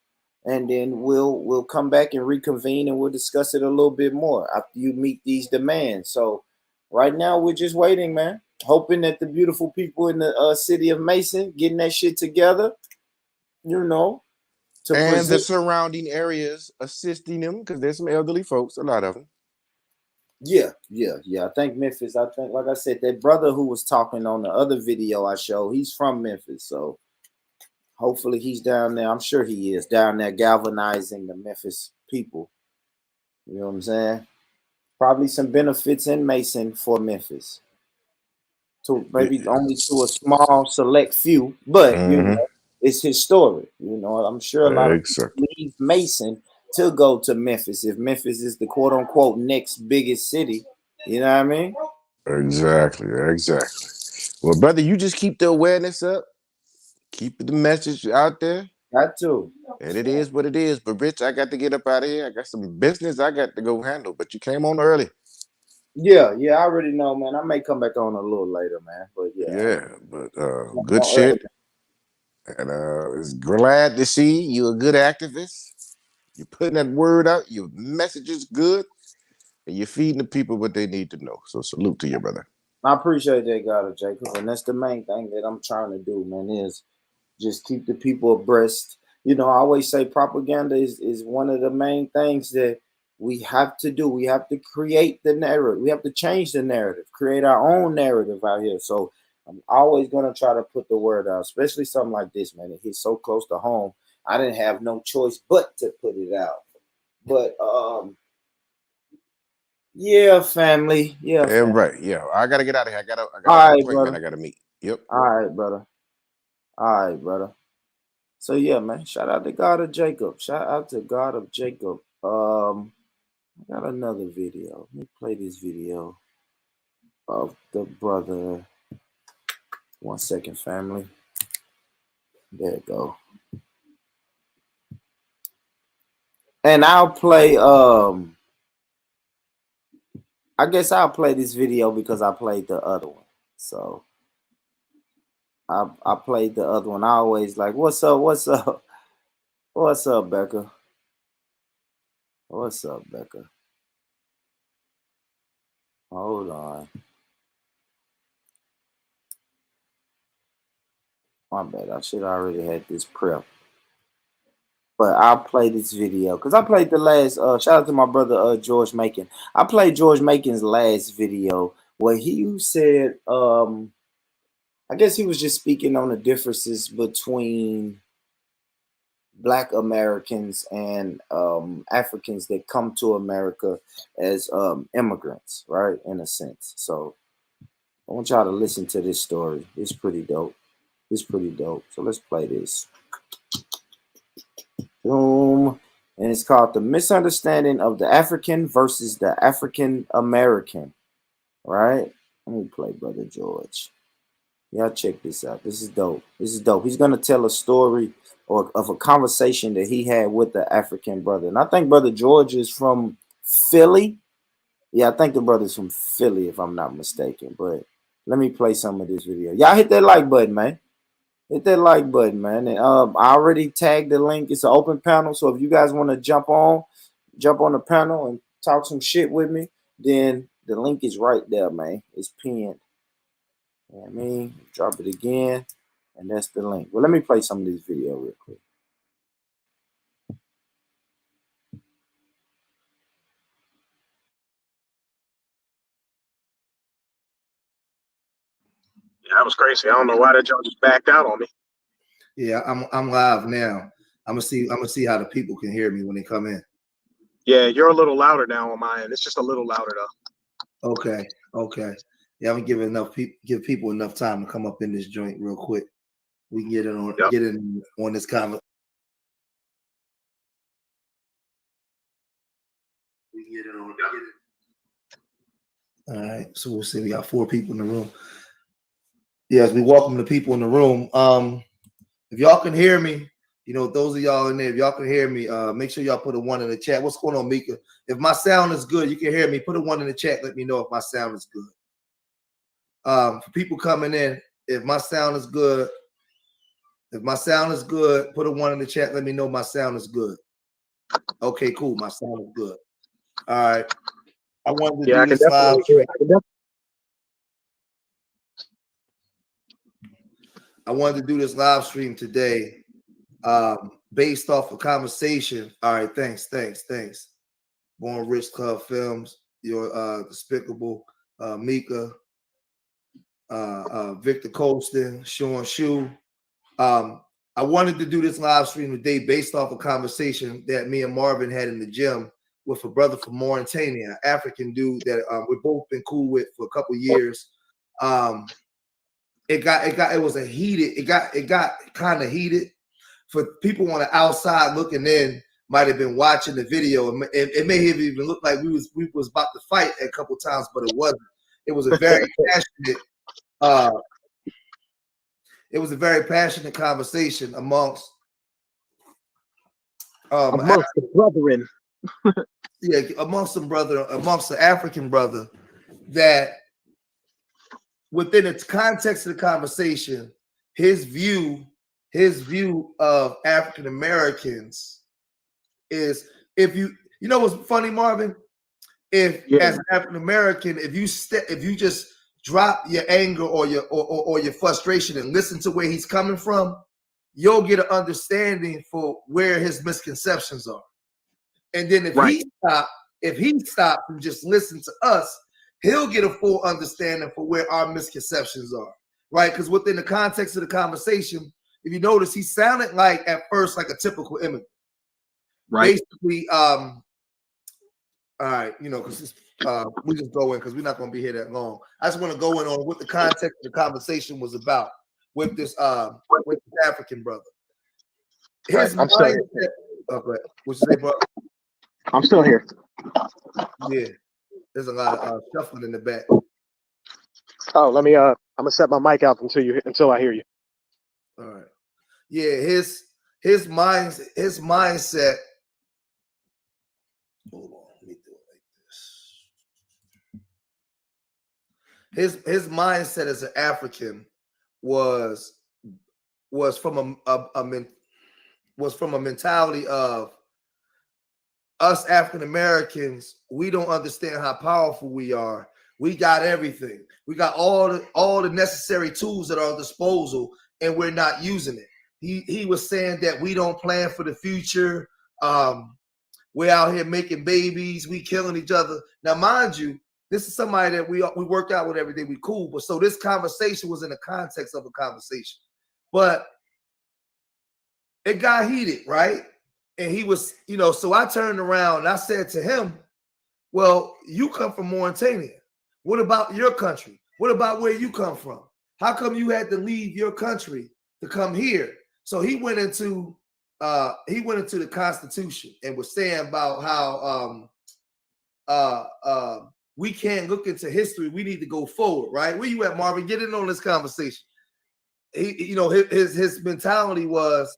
And then we'll come back and reconvene, and we'll discuss it a little bit more after you meet these demands. So right now we're just waiting, man. Hoping that the beautiful people in the city of Mason getting that shit together, you know, and the surrounding areas assisting them, because there's some elderly folks, a lot of them. Yeah. I think Memphis. I think, like I said, that brother who was talking on the other video I showed, he's from Memphis, so hopefully he's down there. I'm sure he is down there galvanizing the Memphis people. You know what I'm saying? Probably some benefits in Mason for Memphis. To maybe only to a small select few, but you know, it's historic. You know, I'm sure a lot of people leave Mason to go to Memphis if Memphis is the quote unquote next biggest city. You know what I mean? Exactly. Well, brother, you just keep the awareness up, keep the message out there. Got to. And it is what it is. But Rich, I got to get up out of here. I got some business I got to go handle. But you came on early. Yeah, I already know, man. I may come back on a little later, man. But good shit. And it's glad to see you're a good activist. You're putting that word out. Your message is good. And you're feeding the people what they need to know. So salute to you, brother. I appreciate that, God, Jacob. And that's the main thing that I'm trying to do, man, is just keep the people abreast. You know, I always say propaganda is one of the main things that we have to do. We have to create the narrative. We have to change the narrative, create our own narrative out here. So I'm always going to try to put the word out, especially something like this, man. It hits so close to home. I didn't have no choice but to put it out. But yeah, family. Yeah, family. Right. Yeah, I gotta get out of here. I got an appointment I gotta meet. Yep. All right, brother. So yeah, man. Shout out to God of Jacob. I got another video. Let me play this video of the brother. 1 second, family. There you go. And I'll play I guess I'll play this video because I played the other one. So I played the other one. I always like, what's up, Becca? What's up, Becca? Hold on. My bad. I should already had this prep. but I'll play this video because I played the last. Shout out to my brother George Macon. I played George Macon's last video where he said, I guess he was just speaking on the differences between Black Americans and Africans that come to America as immigrants, right? In a sense. So I want y'all to listen to this story. It's pretty dope. It's pretty dope. So let's play this. Boom. And it's called The Misunderstanding of the African versus the African American. Right? Let me play Brother George. Y'all check this out. This is dope. This is dope. He's going to tell a story or of a conversation that he had with the African brother. And I think Brother George is from Philly. Yeah, I think the brother's from Philly, if I'm not mistaken. But let me play some of this video. Y'all hit that like button, man. Hit that like button, man. And I already tagged the link. It's an open panel. So if you guys want to jump on the panel and talk some shit with me, then the link is right there, man. It's pinned. You know what I mean? Drop it again. And that's the link. Well, let me play some of this video real quick. Yeah, that was crazy. I don't know why that y'all just backed out on me. Yeah, I'm live now. I'm gonna see how the people can hear me when they come in. Yeah, you're a little louder now on my end. It's just a little louder though. Okay. Yeah, I'm gonna give people enough time to come up in this joint real quick. We can get in on this conversation. All right, so we'll see. We got 4 people in the room. Yes, we welcome the people in the room. If y'all can hear me, you know, those of y'all in there, if y'all can hear me, make sure y'all put a 1 in the chat. What's going on, Mika? If my sound is good, you can hear me. Put a 1 in the chat. Let me know if my sound is good. For people coming in, if my sound is good, put a 1 in the chat. Let me know my sound is good. Okay, cool. My sound is good. All right. I wanted to do this live stream. I wanted to do this live stream today, based off a conversation. All right, thanks. Born Rich Club Films, your Despicable, Mika, Victor Colston, Sean Shu. I wanted to do this live stream today based off a conversation that me and Marvin had in the gym with a brother from Mauritania, an African dude that we've both been cool with for a couple years. It got kind of heated. For people on the outside looking in, might have been watching the video. It may have even looked like we was about to fight a couple times, but it wasn't. It was a very passionate conversation amongst the brethren. Yeah, amongst the African brother, that within the context of the conversation, his view of African Americans is, if you know what's funny, Marvin, as an African American, if you just drop your anger or your frustration and listen to where he's coming from, you'll get an understanding for where his misconceptions are. And then if he stopped and just listened to us, he'll get a full understanding for where our misconceptions are, right? Because within the context of the conversation, if you notice, he sounded like at first like a typical immigrant, right? Basically, all right, you know, because we just go in because we're not going to be here that long. I just want to go in on what the context of the conversation was about with this African brother. His mindset. Okay, what you say, bro? I'm still here. Yeah, there's a lot of shuffling in the back. Oh, let me. I'm gonna set my mic out until I hear you. All right. Yeah, his mindset. Hold on, let me do it like this. His mindset as an African was from a mentality of us African Americans. We don't understand how powerful we are. We got everything. We got all the necessary tools at our disposal, and we're not using it. he was saying that we don't plan for the future. We're out here making babies, we killing each other. Now, mind you, this is somebody that we work out with every day. We cool, but so this conversation was in the context of a conversation, but it got heated, right? And he was, so I turned around and I said to him, well, you come from Mauritania. What about your country? What about where you come from? How come you had to leave your country to come here? So he went into the Constitution and was saying about how we can't look into history. We need to go forward, right? Where you at, Marvin? Get in on this conversation. His mentality was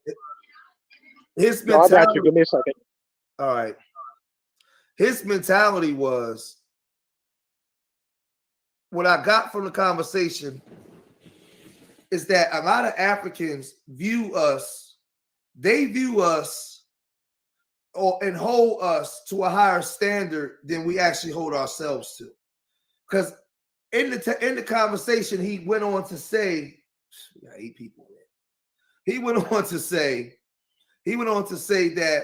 No, I got you. Give me a second. All right. His mentality was, what I got from the conversation is that a lot of Africans view us and hold us to a higher standard than we actually hold ourselves to. Because in the conversation, he went on to say, we got 8 people in. He went on to say that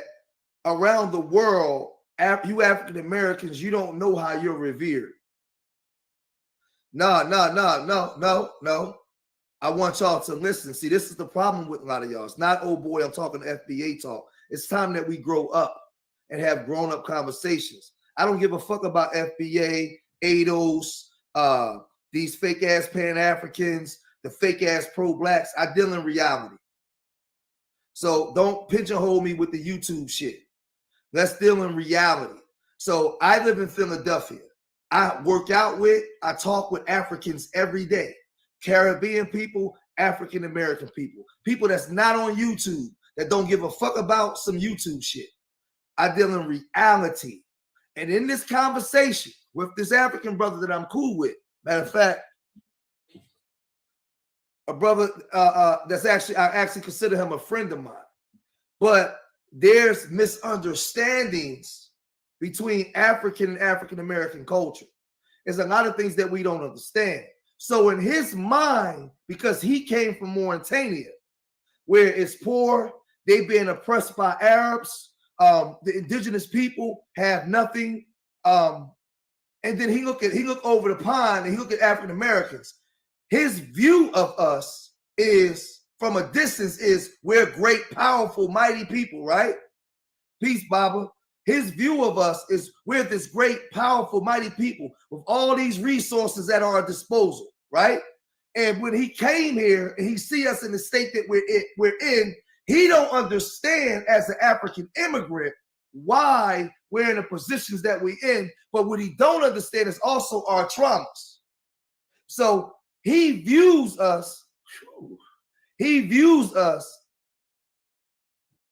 around the world, you African Americans, you don't know how you're revered. No. I want y'all to listen. See, this is the problem with a lot of y'all. It's not, oh boy, I'm talking FBA talk. It's time that we grow up and have grown-up conversations. I don't give a fuck about FBA, ADOS, these fake-ass Pan-Africans, the fake-ass pro-blacks. I deal in reality. So don't pigeonhole me with the YouTube shit. Let's deal in reality. So I live in Philadelphia. I talk with Africans every day. Caribbean people, African American people, people that's not on YouTube, that don't give a fuck about some YouTube shit. I deal in reality. And in this conversation with this African brother that I'm cool with, matter of fact, a brother that's actually, I actually consider him a friend of mine, but there's misunderstandings between African and African American culture. There's a lot of things that we don't understand. So in his mind, because he came from Mauritania, where it's poor, they've been oppressed by Arabs, the indigenous people have nothing. And then he looked over the pond and he looked at African Americans. His view of us is, from a distance, is we're great, powerful, mighty people, right? Peace, Baba. His view of us is we're this great, powerful, mighty people with all these resources at our disposal, right? And when he came here and he see us in the state that we're in, he don't understand as an African immigrant why we're in the positions that we're in. But what he don't understand is also our traumas. So he views us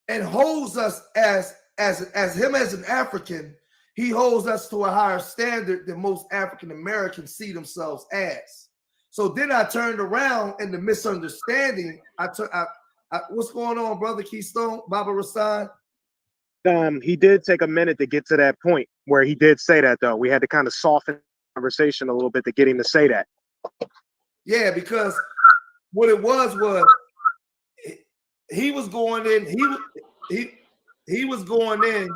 and holds us as him as an African. He holds us to a higher standard than most African Americans see themselves as. So then I turned around and the misunderstanding. What's going on, brother Keystone, Baba Rasan? He did take a minute to get to that point where he did say that, though. We had to kind of soften the conversation a little bit to get him to say that. Yeah, because what it was he was going in. He was going in.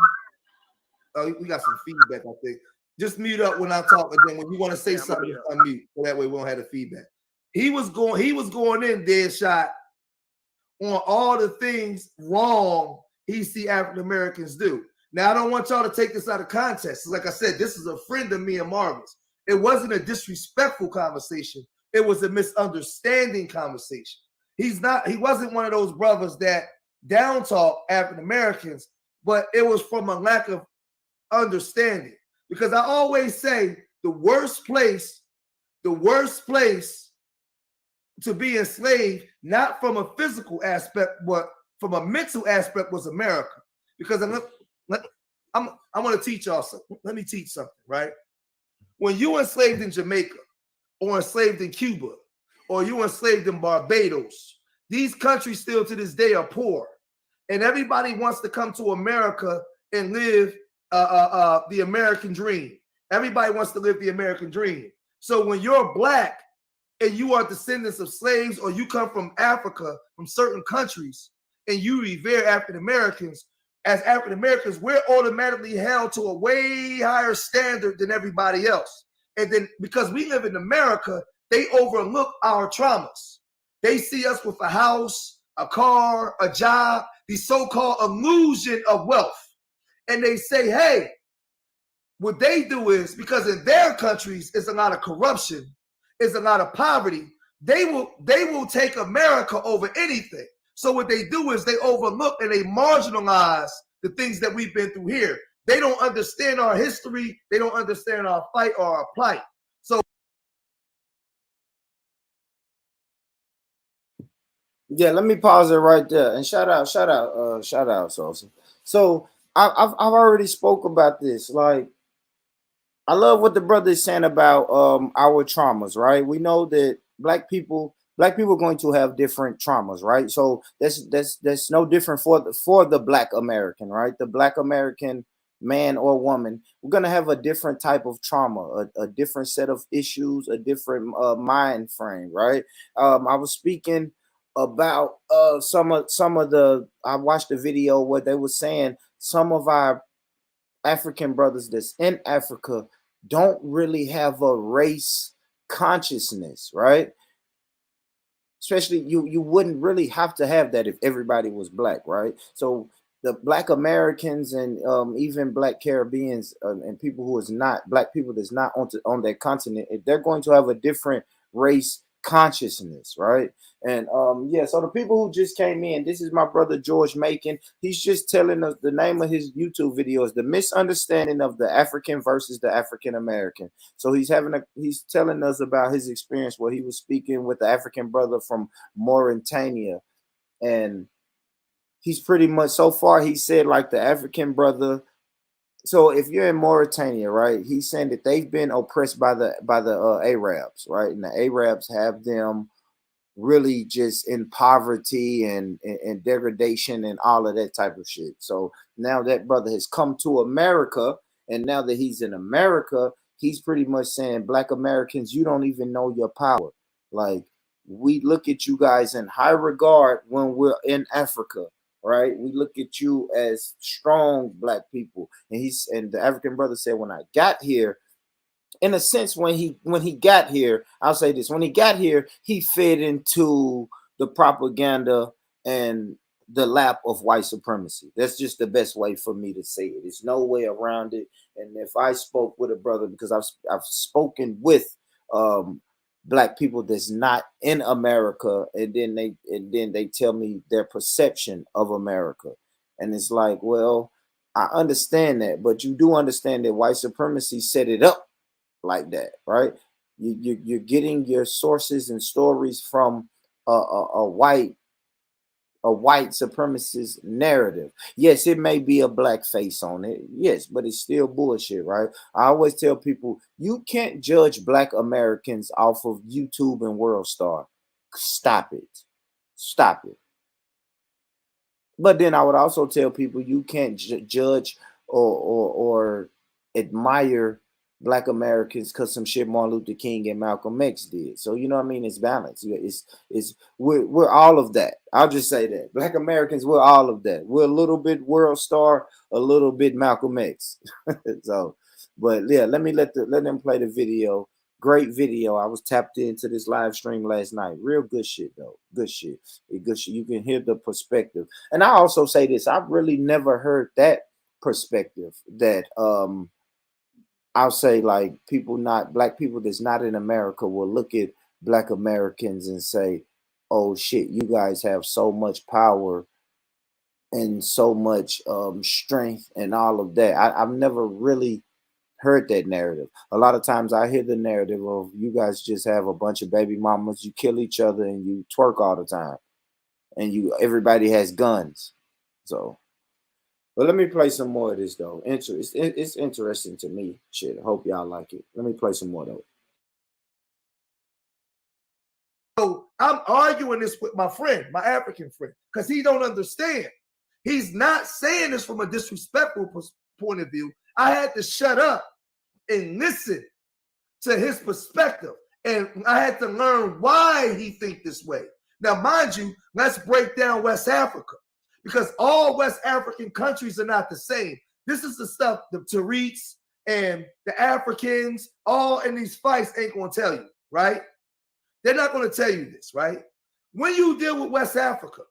Oh, we got some feedback, I think. Just mute up when I talk, and then when you want to say something, unmute. So that way we won't have the feedback. He was going in dead shot on all the things wrong he see African Americans do. Now, I don't want y'all to take this out of context. Like I said, this is a friend of me and Marvin's. It wasn't a disrespectful conversation. It was a misunderstanding conversation. He wasn't one of those brothers that down talk African Americans, but it was from a lack of understanding. Because I always say the worst place to be enslaved, not from a physical aspect, but from a mental aspect, was America. Because I'm going to teach y'all something. Let me teach something, right? When you enslaved in Jamaica, or enslaved in Cuba, or you enslaved in Barbados, these countries still to this day are poor. And everybody wants to come to America and live the American dream. Everybody wants to live the American dream. So when you're black and you are descendants of slaves, or you come from Africa, from certain countries, and you revere African Americans, as African Americans, we're automatically held to a way higher standard than everybody else. And then because we live in America, they overlook our traumas. They see us with a house, a car, a job, the so-called illusion of wealth. And they say, hey, what they do is, because in their countries it's a lot of corruption, it's a lot of poverty, they will take America over anything. So what they do is they overlook and they marginalize the things that we've been through here. They don't understand our history. They don't understand our fight or our plight. So yeah, let me pause it right there and shout out, Sosa. So I've already spoke about this. Like, I love what the brother is saying about our traumas, right? We know that black people are going to have different traumas, right? So that's no different for the black American, right? The black American man or woman, we're gonna have a different type of trauma, a different set of issues, a different mind frame, right? I was speaking about some of the, I watched a video where they were saying some of our African brothers that's in Africa don't really have a race consciousness, right? Especially you wouldn't really have to have that if everybody was black, right? So the black Americans and even black Caribbeans and people who is not black, people that's not on that continent, they're going to have a different race consciousness, right? And yeah, so the people who just came in, this is my brother George Macon. He's just telling us, the name of his YouTube video is The Misunderstanding of the African versus the African American. So he's telling us about his experience where he was speaking with the African brother from Mauritania, and he's pretty much, so far he said, like, the African brother. So if you're in Mauritania, right, he's saying that they've been oppressed by the Arabs, right? And the Arabs have them really just in poverty and degradation and all of that type of shit. So now that brother has come to America, and now that he's in America, he's pretty much saying, black Americans, you don't even know your power. Like, we look at you guys in high regard when we're in Africa, right? We look at you as strong black people. And the African brother said, when I got here, in a sense, when he got here, I'll say this, when he got here, he fed into the propaganda and the lap of white supremacy. That's just the best way for me to say it. There's no way around it. And if I spoke with a brother, because I've spoken with black people that's not in America, and then they tell me their perception of America. And it's like, well, I understand that, but you do understand that white supremacy set it up like that, right? You're getting your sources and stories from a white supremacist narrative. Yes, it may be a black face on it, yes, but it's still bullshit, right? I always tell people, you can't judge black Americans off of YouTube and World Star. Stop it. But then I would also tell people, you can't judge or admire black Americans because some shit Martin Luther King and Malcolm X did. So you know what I mean? It's balance. We're all of that. I'll just say that. Black Americans, we're all of that. We're a little bit World Star, a little bit Malcolm X. So, but yeah, let them play the video. Great video. I was tapped into this live stream last night. Real good shit though. Good shit. Good shit. You can hear the perspective. And I also say this, I've really never heard that perspective that I'll say, like, black people that's not in America will look at black Americans and say, oh shit, you guys have so much power and so much strength and all of that. I've never really heard that narrative. A lot of times I hear the narrative of, you guys just have a bunch of baby mamas, you kill each other and you twerk all the time, and everybody has guns. So, but let me play some more of this though. It's interesting to me. Shit, I hope y'all like it. Let me play some more though. So I'm arguing this with my friend, my African friend, because he don't understand. He's not saying this from a disrespectful point of view. I had to shut up and listen to his perspective. And I had to learn why he think this way. Now, mind you, let's break down West Africa, because all West African countries are not the same. This is the stuff the Tariqs and the Africans, all in these fights ain't going to tell you, right? They're not going to tell you this, right? When you deal with West Africa,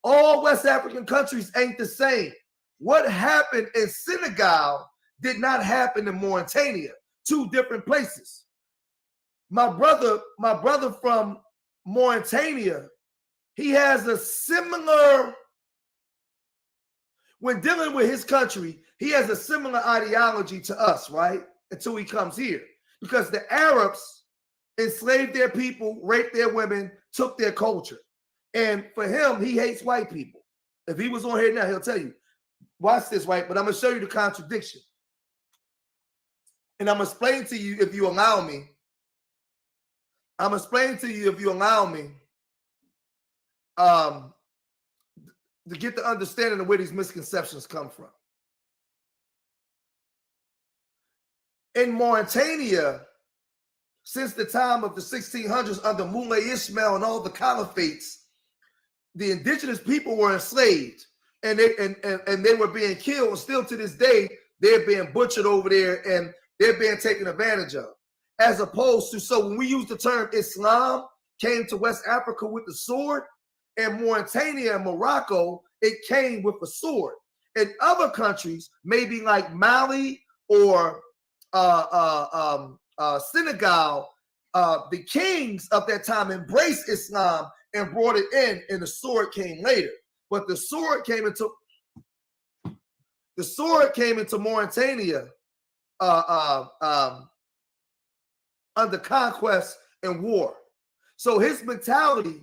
all West African countries ain't the same. What happened in Senegal did not happen in Mauritania, two different places. My brother from Mauritania, he has a similar, when dealing with his country, he has a similar ideology to us, right? Until he comes here. Because the Arabs enslaved their people, raped their women, took their culture. And for him, he hates white people. If he was on here now, he'll tell you, watch this, right? But I'm going to show you the contradiction. And I'm going to explain to you, if you allow me, to get the understanding of where these misconceptions come from. In Mauritania, since the time of the 1600s under Moulay Ismail and all the caliphates, the indigenous people were enslaved and they were being killed. And still to this day, they're being butchered over there and they're being taken advantage of. As opposed to, so when we use the term Islam, came to West Africa with the sword, and Mauritania and Morocco, it came with a sword. In other countries, maybe like Mali or Senegal, the kings of that time embraced Islam and brought it in, and the sword came later. But the sword came into Mauritania under conquest and war. So his mentality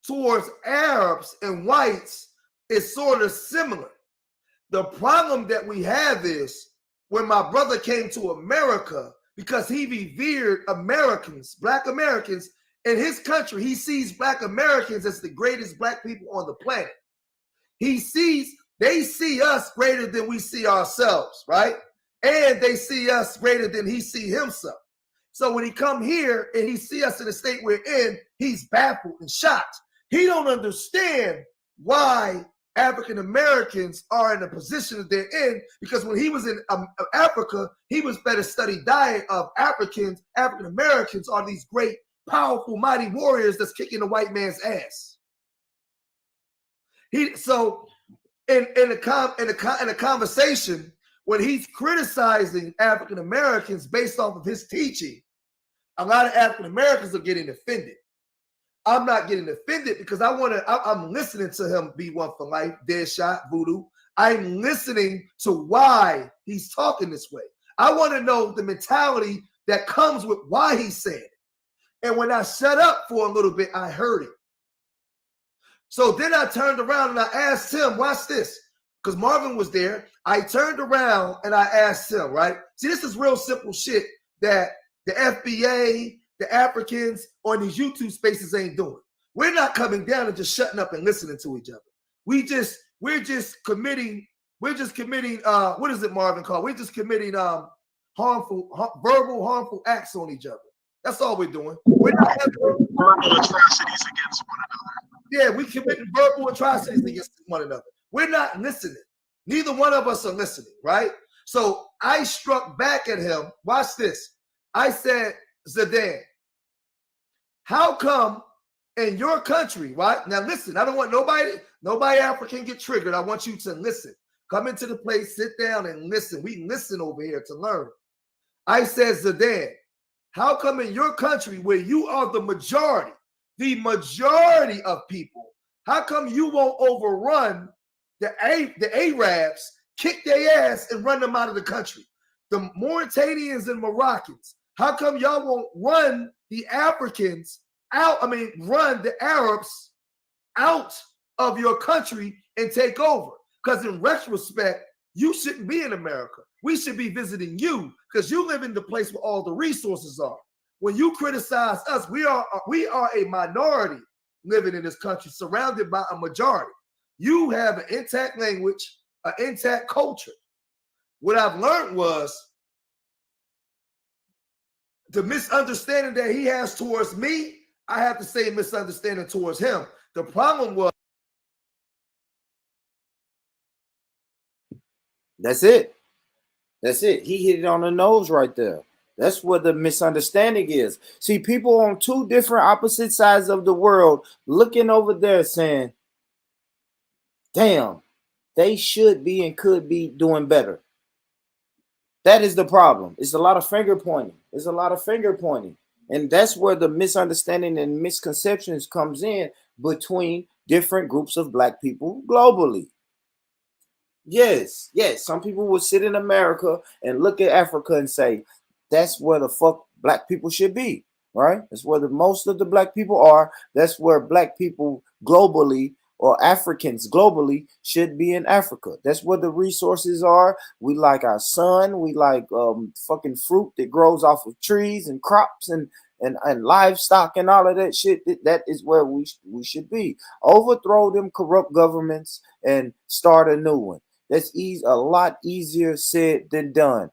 towards Arabs and whites is sort of similar. The problem that we have is when my brother came to America, because he revered Americans, Black Americans, in his country, he sees Black Americans as the greatest Black people on the planet. They see us greater than we see ourselves, right? And they see us greater than he see himself. So when he come here and he see us in the state we're in, he's baffled and shocked. He don't understand why African Americans are in the position that they're in, because when he was in Africa, he was better studied diet of African Americans are these great, powerful, mighty warriors that's kicking the white man's ass. So in a conversation, when he's criticizing African Americans based off of his teaching, a lot of African Americans are getting offended. I'm not getting offended because I'm listening to him be one for life, Deadshot, Voodoo. I'm listening to why he's talking this way. I want to know the mentality that comes with why he's saying it. And when I shut up for a little bit, I heard it. So then I turned around and I asked him, watch this, because Marvin was there. I turned around and I asked him, right? See, this is real simple shit that the FBA, the Africans on these YouTube spaces ain't doing. We're not coming down and just shutting up and listening to each other. We're just committing, what is it, Marvin called? We're just committing verbal harmful acts on each other. That's all we're doing. We're not having verbal atrocities against one another. Yeah, we committing verbal atrocities against one another. We're not listening. Neither one of us are listening, right? So I struck back at him. Watch this. I said, Zidane, how come in your country, right? Now listen, I don't want nobody African get triggered. I want you to listen. Come into the place, sit down and listen. We listen over here to learn. I said, Zidane, how come in your country where you are the majority of people, how come you won't overrun the Arabs, kick their ass and run them out of the country? The Mauritanians and Moroccans, how come y'all won't run the Africans out? Run the Arabs out of your country and take over? Because in retrospect, you shouldn't be in America. We should be visiting you because you live in the place where all the resources are. When you criticize us, we are a minority living in this country surrounded by a majority. You have an intact language, an intact culture. What I've learned was the misunderstanding that he has towards me, I have to say misunderstanding towards him. The problem was. That's it. That's it. He hit it on the nose right there. That's what the misunderstanding is. See, people on two different opposite sides of the world looking over there saying, damn, they should be and could be doing better. That is the problem. It's a lot of finger pointing. It's a lot of finger pointing. And that's where the misunderstanding and misconceptions comes in between different groups of black people globally. Yes, yes. Some people will sit in America and look at Africa and say, that's where the fuck black people should be, right? That's where the most of the black people are. That's where black people globally or Africans globally should be in Africa. That's where the resources are. We like our sun. We like fucking fruit that grows off of trees and crops and livestock and all of that shit. That is where we should be. Overthrow them corrupt governments and start a new one. That's a lot easier said than done.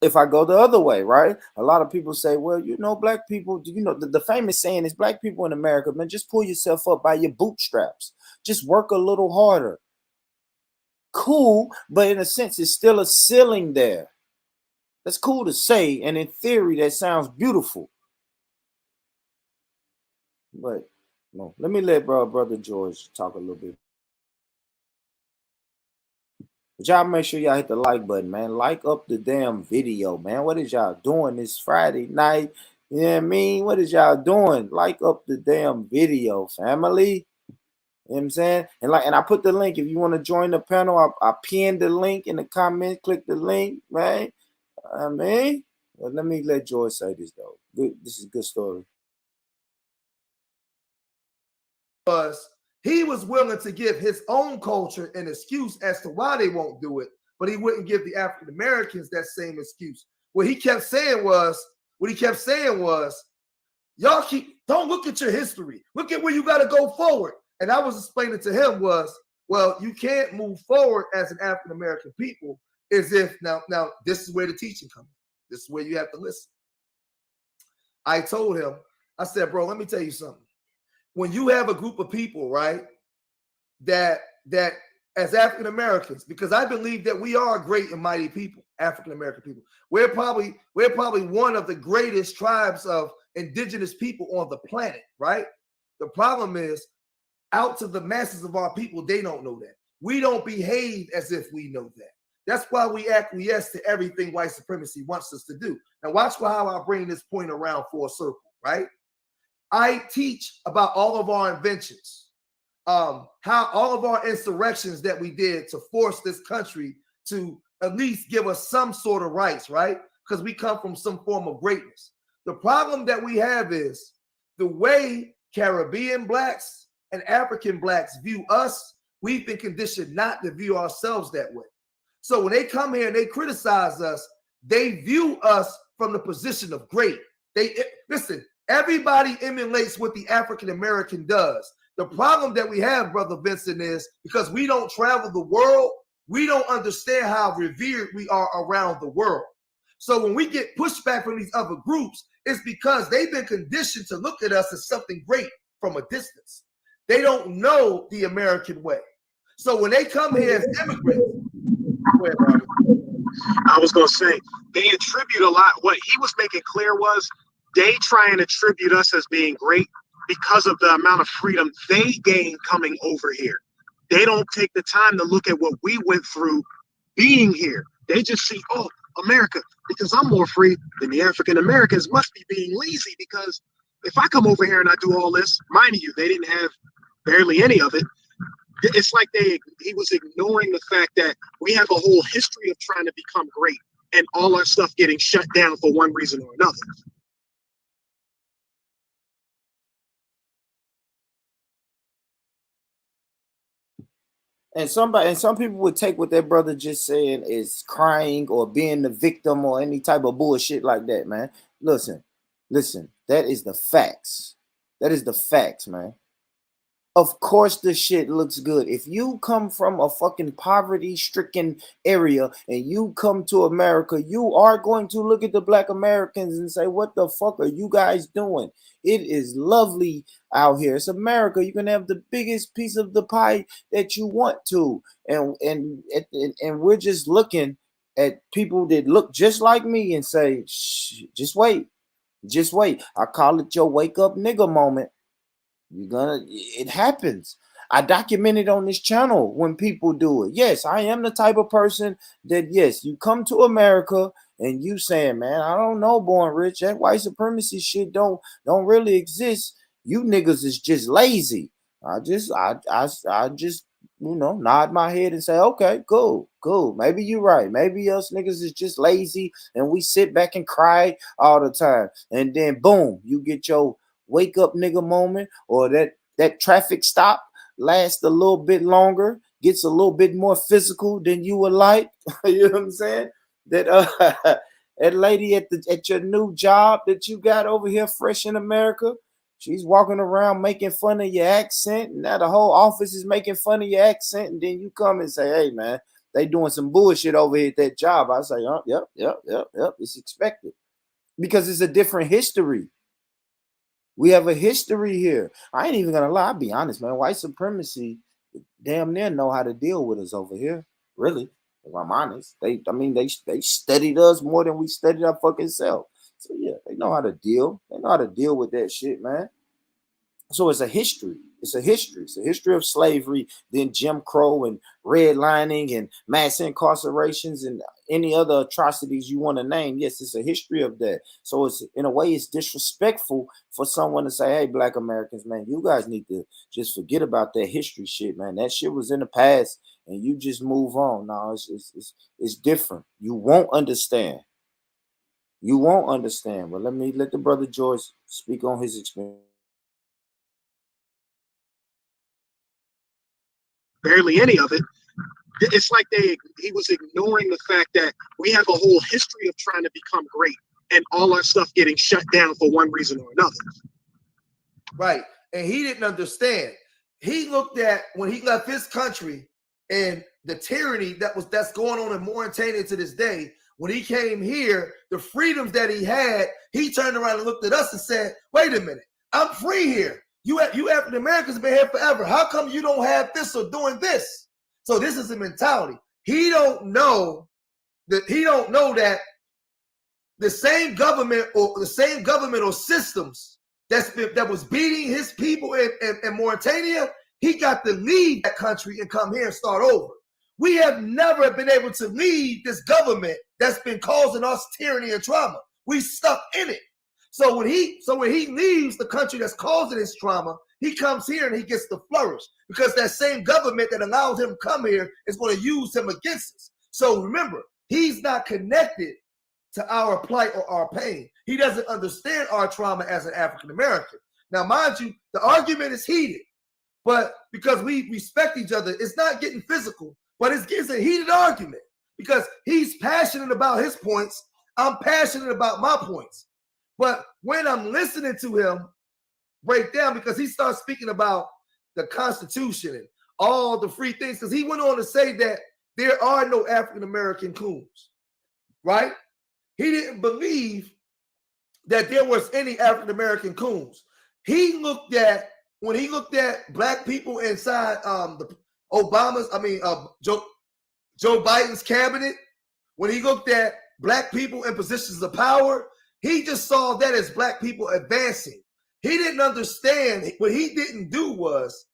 If I go the other way, right? A lot of people say, well, you know, black people, you know, the famous saying is black people in America, man, just pull yourself up by your bootstraps. Just work a little harder. Cool, but in a sense, it's still a ceiling there. That's cool to say, and in theory, that sounds beautiful. But no, let me let brother George talk a little bit. But y'all make sure y'all hit the like button, man. Like up the damn video, man. What is y'all doing this Friday night? You know what I mean? What is y'all doing? Like up the damn video, family. You know what I'm saying? And I put the link. If you want to join the panel, I pinned the link in the comments. Click the link, right? I mean, well, let me let George say this though. This is a good story. He was willing to give his own culture an excuse as to why they won't do it, but he wouldn't give the African Americans that same excuse. What he kept saying was, y'all don't look at your history. Look at where you got to go forward. And I was explaining to him was, well, you can't move forward as an African American people as if now this is where the teaching comes in. This is where you have to listen. I told him, I said, bro, let me tell you something. When you have a group of people, right, that as African Americans, because I believe that we are great and mighty people, African American people. We're probably one of the greatest tribes of indigenous people on the planet, right? The problem is, out to the masses of our people, they don't know that. We don't behave as if we know that. That's why we acquiesce to everything white supremacy wants us to do. Now watch how I bring this point around for a circle, right? I teach about all of our inventions, how all of our insurrections that we did to force this country to at least give us some sort of rights, right? Because we come from some form of greatness. The problem that we have is the way Caribbean blacks and African blacks view us, we've been conditioned not to view ourselves that way. So when they come here and they criticize us, they view us from the position of great. Listen, everybody emulates what the African American does. The problem that we have, Brother Vincent, is because we don't travel the world, we don't understand how revered we are around the world. So when we get pushback from these other groups, it's because they've been conditioned to look at us as something great from a distance. They don't know the American way. So when they come here as immigrants, I was going to say, they attribute a lot. What he was making clear was they try and attribute us as being great because of the amount of freedom they gain coming over here. They don't take the time to look at what we went through being here. They just see, oh, America, because I'm more free than the African Americans must be being lazy, because if I come over here and I do all this, mind you, they didn't have barely any of it. It's like he was ignoring the fact that we have a whole history of trying to become great and all our stuff getting shut down for one reason or another. And some people would take what their brother just saying is crying or being the victim or any type of bullshit like that, man. Listen, that is the facts. That is the facts, man. Of course the shit looks good. If you come from a fucking poverty-stricken area and you come to America, you are going to look at the black Americans and say, what the fuck are you guys doing? It is lovely out here. It's America. You can have the biggest piece of the pie that you want to. And we're just looking at people that look just like me and say, shh, just wait. Just wait. I call it your wake up nigga moment. It happens. I documented on this channel when people do it. Yes, I am the type of person that, yes, you come to America and you saying, man, I don't know, Born Rich, that white supremacy shit don't really exist. You niggas is just lazy. I just nod my head and say, okay, cool. Maybe you're right. Maybe us niggas is just lazy and we sit back and cry all the time. And then boom, you get your wake up nigga moment, or that traffic stop lasts a little bit longer, gets a little bit more physical than you would like. You know what I'm saying? That that lady at your new job that you got over here fresh in America, she's walking around making fun of your accent, and now the whole office is making fun of your accent, and then you come and say, hey man, they doing some bullshit over here at that job. I say, oh, yep, it's expected, because it's a different history. We have a history here. I ain't even gonna lie. I'll be honest, man. White supremacy damn near know how to deal with us over here. Really, if I'm honest. They studied us more than we studied our fucking self. So yeah, they know how to deal. They know how to deal with that shit, man. So it's a history. It's a history. It's a history of slavery, then Jim Crow and redlining and mass incarcerations and any other atrocities you want to name. Yes, it's a history of that. So it's, in a way, it's disrespectful for someone to say, hey, black Americans, man, you guys need to just forget about that history shit, man. That shit was in the past and you just move on. No, it's different. You won't understand. You won't understand. But let the brother George speak on his experience. Barely any of it. It's like he was ignoring the fact that we have a whole history of trying to become great and all our stuff getting shut down for one reason or another. Right. And he didn't understand. He looked at when he left his country and the tyranny that's going on in Mauritania to this day. When he came here, the freedoms that he had, he turned around and looked at us and said, wait a minute, I'm free here. You African Americans have been here forever. How come you don't have this or doing this? So this is a mentality. He don't know that the same government or systems that was beating his people in Mauritania, he got to leave that country and come here and start over. We have never been able to leave this government that's been causing us tyranny and trauma. We stuck in it. So when he leaves the country that's causing this trauma, he comes here and he gets to flourish, because that same government that allows him to come here is going to use him against us. So remember, he's not connected to our plight or our pain. He doesn't understand our trauma as an African American. Now, mind you, the argument is heated, but because we respect each other, it's not getting physical, but it's a heated argument because he's passionate about his points. I'm passionate about my points. But when I'm listening to him break down, because he starts speaking about the Constitution and all the free things, because he went on to say that there are no African-American coons, right? He didn't believe that there was any African-American coons. When he looked at black people inside Joe Biden's cabinet, when he looked at black people in positions of power, he just saw that as black people advancing. He didn't understand. What he didn't do was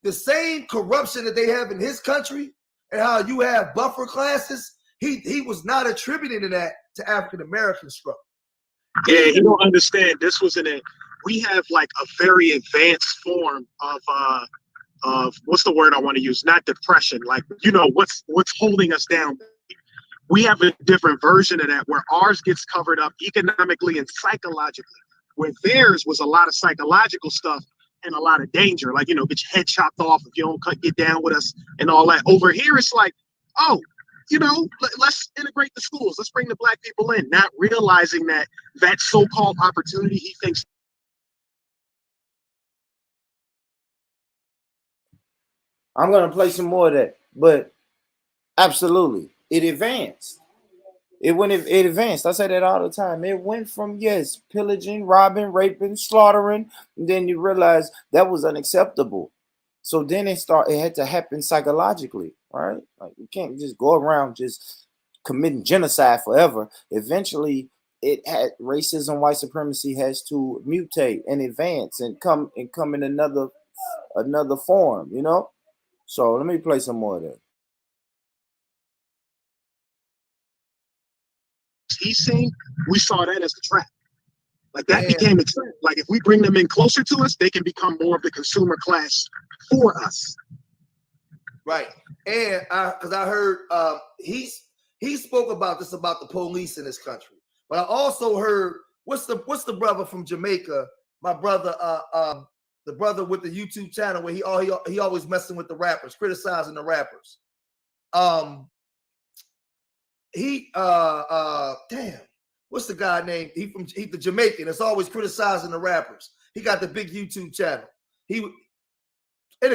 the same corruption that they have in his country and how you have buffer classes. He was not attributing that to African American struggle. Yeah, he don't understand. This was we have like a very advanced form of what's the word I want to use? Not depression. Like, what's holding us down. We have a different version of that where ours gets covered up economically and psychologically, where theirs was a lot of psychological stuff and a lot of danger. Like, get your head chopped off if you don't get down with us and all that. Over here, it's like, oh, let's integrate the schools. Let's bring the black people in, not realizing that so-called opportunity he thinks I'm gonna play some more of that, but absolutely, it advanced. It advanced. I say that all the time. It went from yes, pillaging, robbing, raping, slaughtering, and then you realize that was unacceptable. So then it had to happen psychologically, right? Like you can't just go around just committing genocide forever. Eventually, it had racism, white supremacy has to mutate and advance and come in another form, you know. So let me play some more of that. He's saying we saw that as a trap. Like that became a trap. Like if we bring them in closer to us, they can become more of the consumer class for us. Right. And because I heard he spoke about this about the police in this country, but I also heard what's the brother from Jamaica, my brother, the brother with the YouTube channel where he always messing with the rappers, criticizing the rappers. Damn, what's the guy name? He's the Jamaican. That's always criticizing the rappers. He got the big YouTube channel. It'll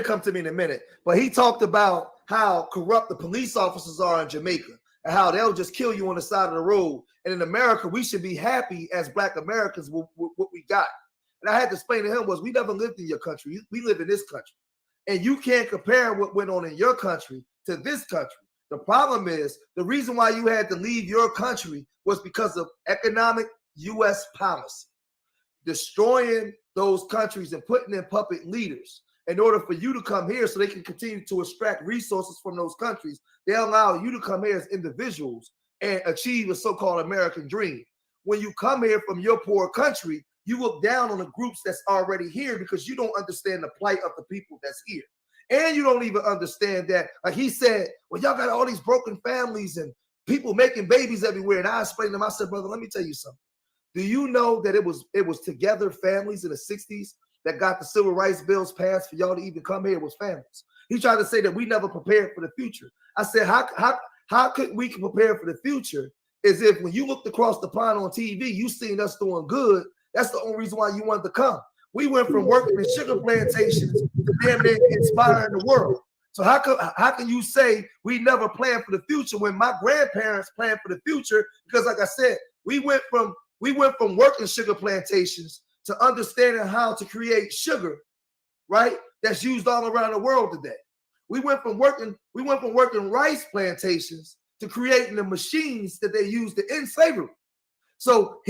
come to me in a minute. But he talked about how corrupt the police officers are in Jamaica and how they'll just kill you on the side of the road. And in America, we should be happy as Black Americans with what we got. And I had to explain to him was we never lived in your country. We live in this country. And you can't compare what went on in your country to this country. The problem is the reason why you had to leave your country was because of economic U.S. policy, destroying those countries and putting in puppet leaders. In order for you to come here so they can continue to extract resources from those countries, they allow you to come here as individuals and achieve a so-called American dream. When you come here from your poor country, you look down on the groups that's already here because you don't understand the plight of the people that's here. And you don't even understand that, like he said, well, y'all got all these broken families and people making babies everywhere. And I explained to him, I said, brother, let me tell you something. Do you know that it was together families in the 60s that got the civil rights bills passed for y'all to even come here? Was families. He tried to say that we never prepared for the future. I said, how could we prepare for the future is if when you looked across the pond on TV, you seen us doing good. That's the only reason why you wanted to come. We went from working in sugar plantations to damn near inspiring the world. So how can you say we never planned for the future when my grandparents planned for the future? Because like I said, we went from working sugar plantations to understanding how to create sugar, right? That's used all around the world today. We went from working rice plantations to creating the machines that they use to end slavery. So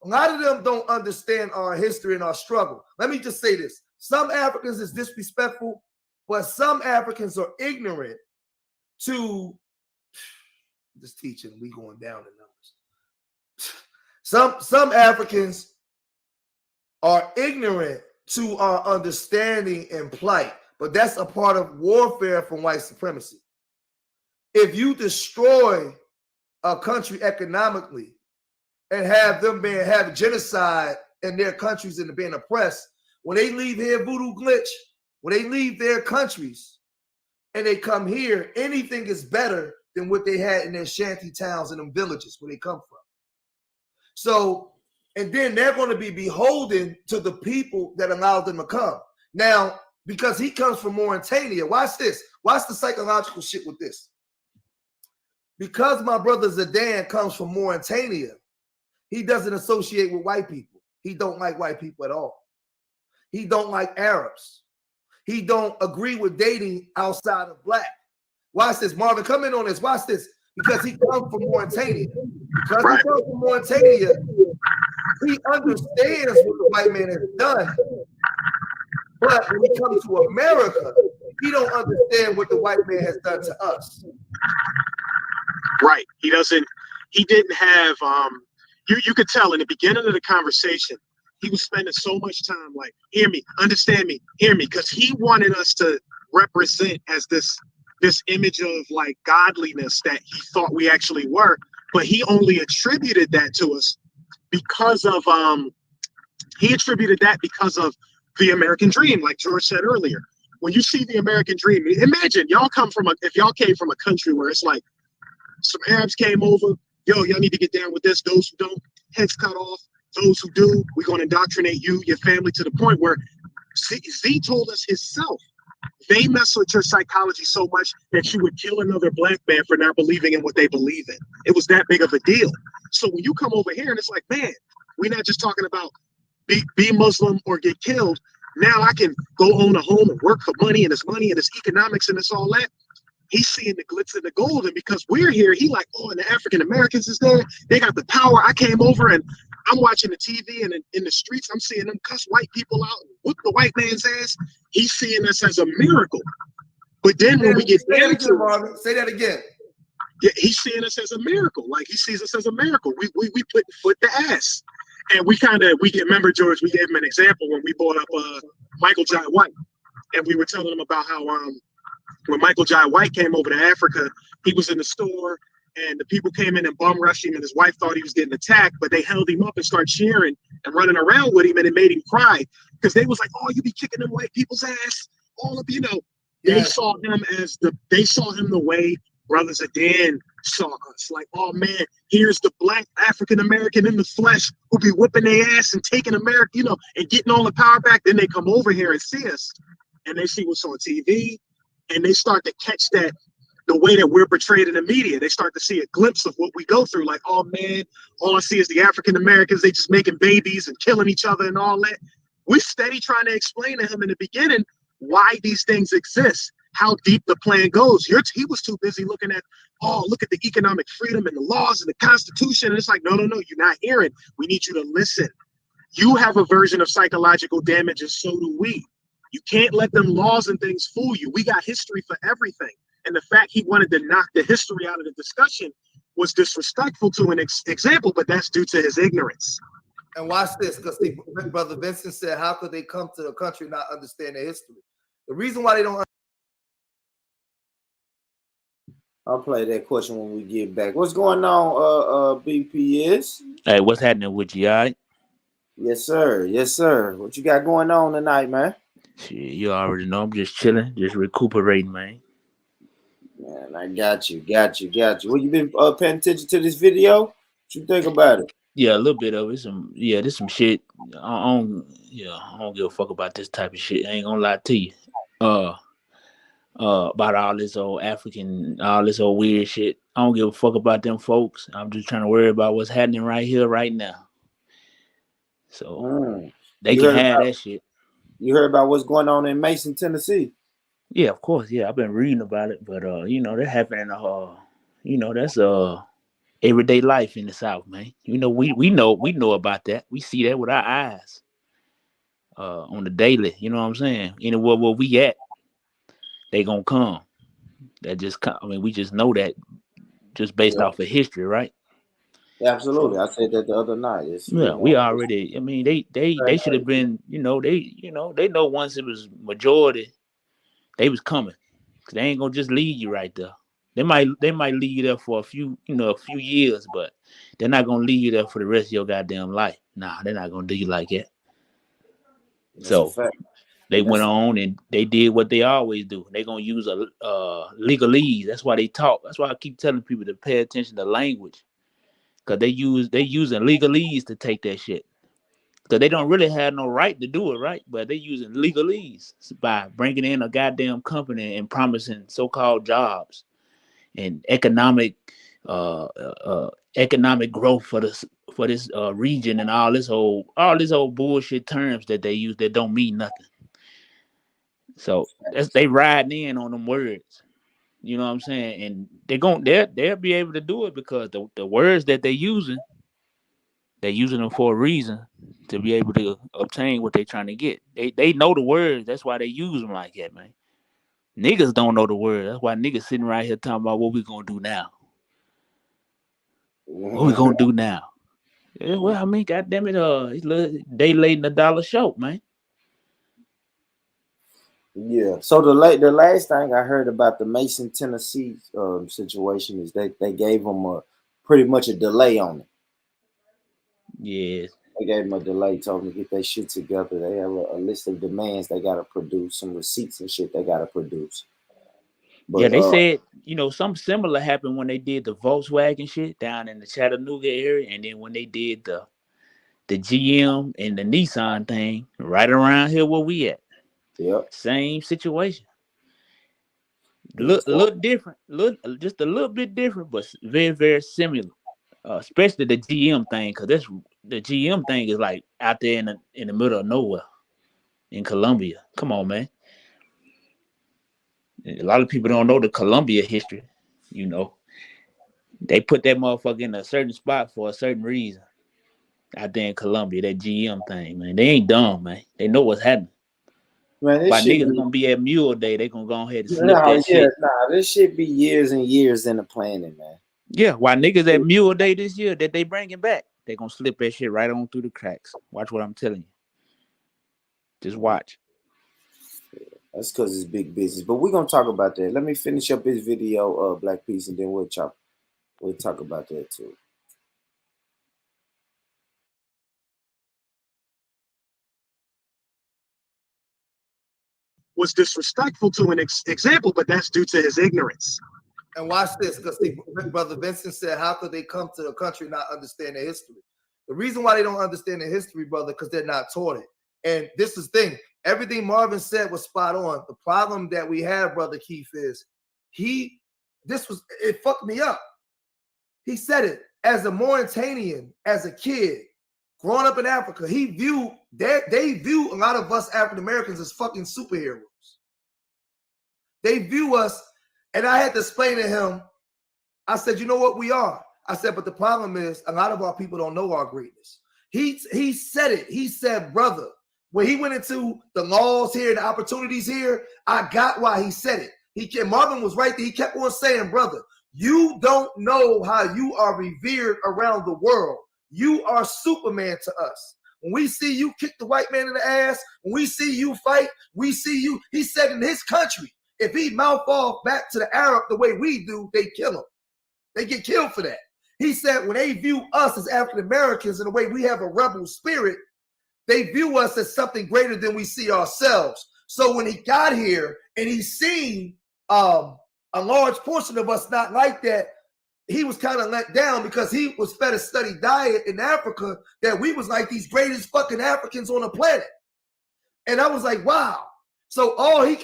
a lot of them don't understand our history and our struggle. Let me just say this. Some Africans is disrespectful, but some Africans are ignorant to this teaching. We going down in numbers. Some Africans are ignorant to our understanding and plight, but that's a part of warfare from white supremacy. If you destroy a country economically and have them have genocide in their countries and being oppressed, when they leave here, voodoo glitch, when they leave their countries and they come here, anything is better than what they had in their shanty towns and them villages where they come from. So, and then they're going to be beholden to the people that allowed them to come. Now, because he comes from Mauritania, watch this. Watch the psychological shit with this. Because my brother Zidane comes from Mauritania, he doesn't associate with white people. He don't like white people at all. He don't like Arabs. He don't agree with dating outside of black. Watch this, Marvin. Come in on this. Watch this. Because he comes from Mauritania. Because he comes from Mauritania, he understands what the white man has done. But when he comes to America, he don't understand what the white man has done to us. Right. He didn't have you could tell in the beginning of the conversation, he was spending so much time like, hear me, understand me, hear me, because he wanted us to represent as this image of like godliness that he thought we actually were, but he only attributed that to us because of the American dream, like George said earlier. When you see the American dream, imagine if y'all came from a country where it's like some Arabs came over, y'all need to get down with this. Those who don't, heads cut off. Those who do, we're going to indoctrinate you, your family, to the point where Z told us himself they mess with your psychology so much that you would kill another black man for not believing in what they believe in. It was that big of a deal. So when you come over here and it's like, man, we're not just talking about be Muslim or get killed. Now I can go own a home and work for money and it's economics and it's all that. He's seeing the glitz and the gold, and because we're here, he like, oh, and the African Americans is there. They got the power. I came over and I'm watching the TV and in the streets, I'm seeing them cuss white people out and whoop the white man's ass. He's seeing us as a miracle. But then when we get down to say that again. Yeah, he's seeing us as a miracle. Like he sees us as a miracle. We put foot to ass. And remember, George, we gave him an example when we brought up Michael Jai White. And we were telling him about how when Michael Jai White came over to Africa, he was in the store and the people came in and bum rushed him and his wife thought he was getting attacked, but they held him up and started cheering and running around with him and it made him cry because they was like, oh, you be kicking them white people's ass. All of, they saw him the way Brother Zidane saw us. Like, oh man, here's the black African American in the flesh who be whipping their ass and taking America, and getting all the power back. Then they come over here and see us and they see what's on TV. And they start to catch that the way that we're portrayed in the media. They start to see a glimpse of what we go through. Like, oh man, all I see is the African Americans. They just making babies and killing each other and all that. We're steady trying to explain to him in the beginning why these things exist, how deep the plan goes. He was too busy looking at, look at the economic freedom and the laws and the Constitution. And it's like, no, you're not hearing. We need you to listen. You have a version of psychological damage, and so do we. You can't let them laws and things fool you. We got history for everything. And the fact he wanted to knock the history out of the discussion was disrespectful to an example, but that's due to his ignorance. And watch this, because Brother Vincent said, how could they come to the country and not understand their history? The reason why they don't. I'll play that question when we get back. What's going on, BPS? Hey, what's happening with you, all right? Yes, sir. Yes, sir. What you got going on tonight, man? Shit, you already know I'm just chilling, just recuperating, man. Man, I got you. Well, you been paying attention to this video? What you think about it? Yeah, a little bit of it. There's some shit. I don't give a fuck about this type of shit. I ain't gonna lie to you. About all this old African, all this old weird shit. I don't give a fuck about them folks. I'm just trying to worry about what's happening right here, right now. So they can have that shit. You heard about what's going on in Mason, Tennessee? Yeah, of course. Yeah, I've been reading about it, but they're having that's everyday life in the South, man. We know about that. We see that with our eyes on the daily. You know what I'm saying? Anywhere where we at, they gonna come. We just know that just based off of history, right? Absolutely. I said that the other night. We already. I mean, they should have been. They know once it was majority, they was coming. Cause they ain't gonna just leave you right there. They might leave you there for a few years, but they're not gonna leave you there for the rest of your goddamn life. Nah, they're not gonna do you like that. So they went on and they did what they always do. They're gonna use a legalese. That's why they talk. That's why I keep telling people to pay attention to language. Cause they using legalese to take that shit. Cause they don't really have no right to do it, right? But they using legalese by bringing in a goddamn company and promising so-called jobs and economic growth for this region and all this old bullshit terms that they use that don't mean nothing. So they riding in on them words. You know what I'm saying? And they'll be able to do it because the words that they're using them for a reason to be able to obtain what they're trying to get. They know the words. That's why they use them like that, man. Niggas don't know the words. That's why niggas sitting right here talking about what we gonna do now. What we gonna do now? Yeah, well, I mean, goddamn it, they laid in the dollar short, man. Yeah. So the last thing I heard about the Mason, Tennessee situation is they gave them pretty much a delay on it. Yeah. They gave them a delay, told them to get their shit together. They have a list of demands they gotta produce, some receipts and shit they gotta produce. But, yeah, they said, something similar happened when they did the Volkswagen shit down in the Chattanooga area, and then when they did the GM and the Nissan thing right around here where we at. Yep. Same situation. Little different, just a little bit different, but very, very similar. Especially the GM thing, because that's the GM thing is like out there in the middle of nowhere in Colombia. Come on, man. A lot of people don't know the Colombia history. You know, they put that motherfucker in a certain spot for a certain reason. Out there in Colombia, that GM thing, man. They ain't dumb, man. They know what's happening. Man, this Why shit niggas be, gonna be at Mule Day, they gonna go ahead and slip that yeah, shit. nah, this shit be years and years in the planning, man. Yeah, why niggas at Mule Day this year that they bringing back, they gonna slip that shit right on through the cracks. Watch what I'm telling you. Just watch. That's because it's big business. But we're gonna talk about that. Let me finish up this video, Black Peace, and then we'll talk about that too. Was disrespectful to an example, but that's due to his ignorance. And watch this, because Brother Vincent said, how could they come to the country not understand their history? The reason why they don't understand their history, brother, because they're not taught it. And this is the thing. Everything Marvin said was spot on. The problem that we have, Brother Keith, is it fucked me up. He said it as a Mauritanian, as a kid, growing up in Africa, they view a lot of us African Americans as fucking superheroes. They view us, and I had to explain to him, I said, you know what we are? I said, but the problem is a lot of our people don't know our greatness. He said it. He said, brother, when he went into the laws here, the opportunities here, I got why he said it. Marvin was right there. He kept on saying, brother, you don't know how you are revered around the world. You are Superman to us. When we see you kick the white man in the ass, when we see you fight, we see you. He said in his country, if he mouth off back to the Arab the way we do, they kill him. They get killed for that. He said when they view us as African Americans in the way we have a rebel spirit, they view us as something greater than we see ourselves. So when he got here and he seen a large portion of us not like that, he was kind of let down because he was fed a study diet in Africa that we was like these greatest fucking Africans on the planet. And I was like, wow. So he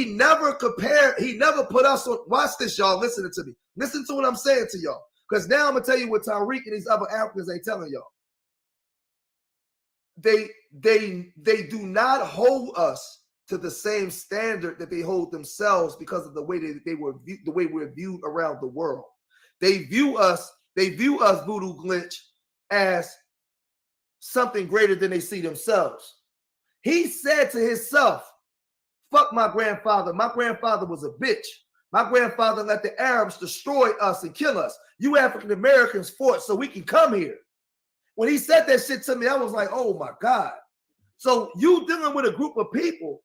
never compared, he never put us on. Watch this, y'all. Listen to me. Listen to what I'm saying to y'all. Because now I'm gonna tell you what Tariq and these other Africans ain't telling y'all. They do not hold us to the same standard that they hold themselves because of the way the way we're viewed around the world. They view us Voodoo Glitch as something greater than they see themselves. He said to himself, fuck my grandfather. My grandfather was a bitch. My grandfather let the Arabs destroy us and kill us. You African Americans fought so we can come here. When he said that shit to me, I was like, oh my God. So you dealing with a group of people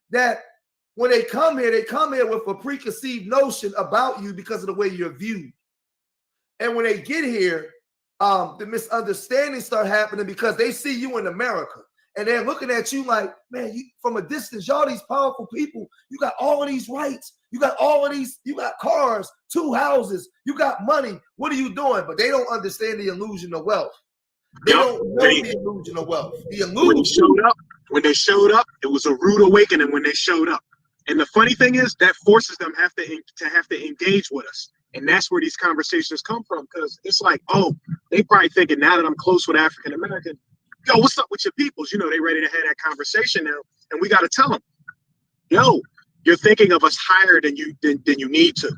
that when they come here with a preconceived notion about you because of the way you're viewed. And when they get here, the misunderstandings start happening because they see you in America. And they're looking at you like, man, you from a distance, y'all these powerful people, you got all of these rights, you got all of these, you got cars, 2 houses, you got money. What are you doing? But they don't understand the illusion of wealth. They don't know the illusion of wealth. The illusion. When they showed up, it was a rude awakening when they showed up. And the funny thing is that forces them have to engage with us. And that's where these conversations come from, because it's like, oh, they probably thinking now that I'm close with African American, yo, what's up with your peoples? You know, they ready to have that conversation now. And we got to tell them, yo, you're thinking of us higher than you need to.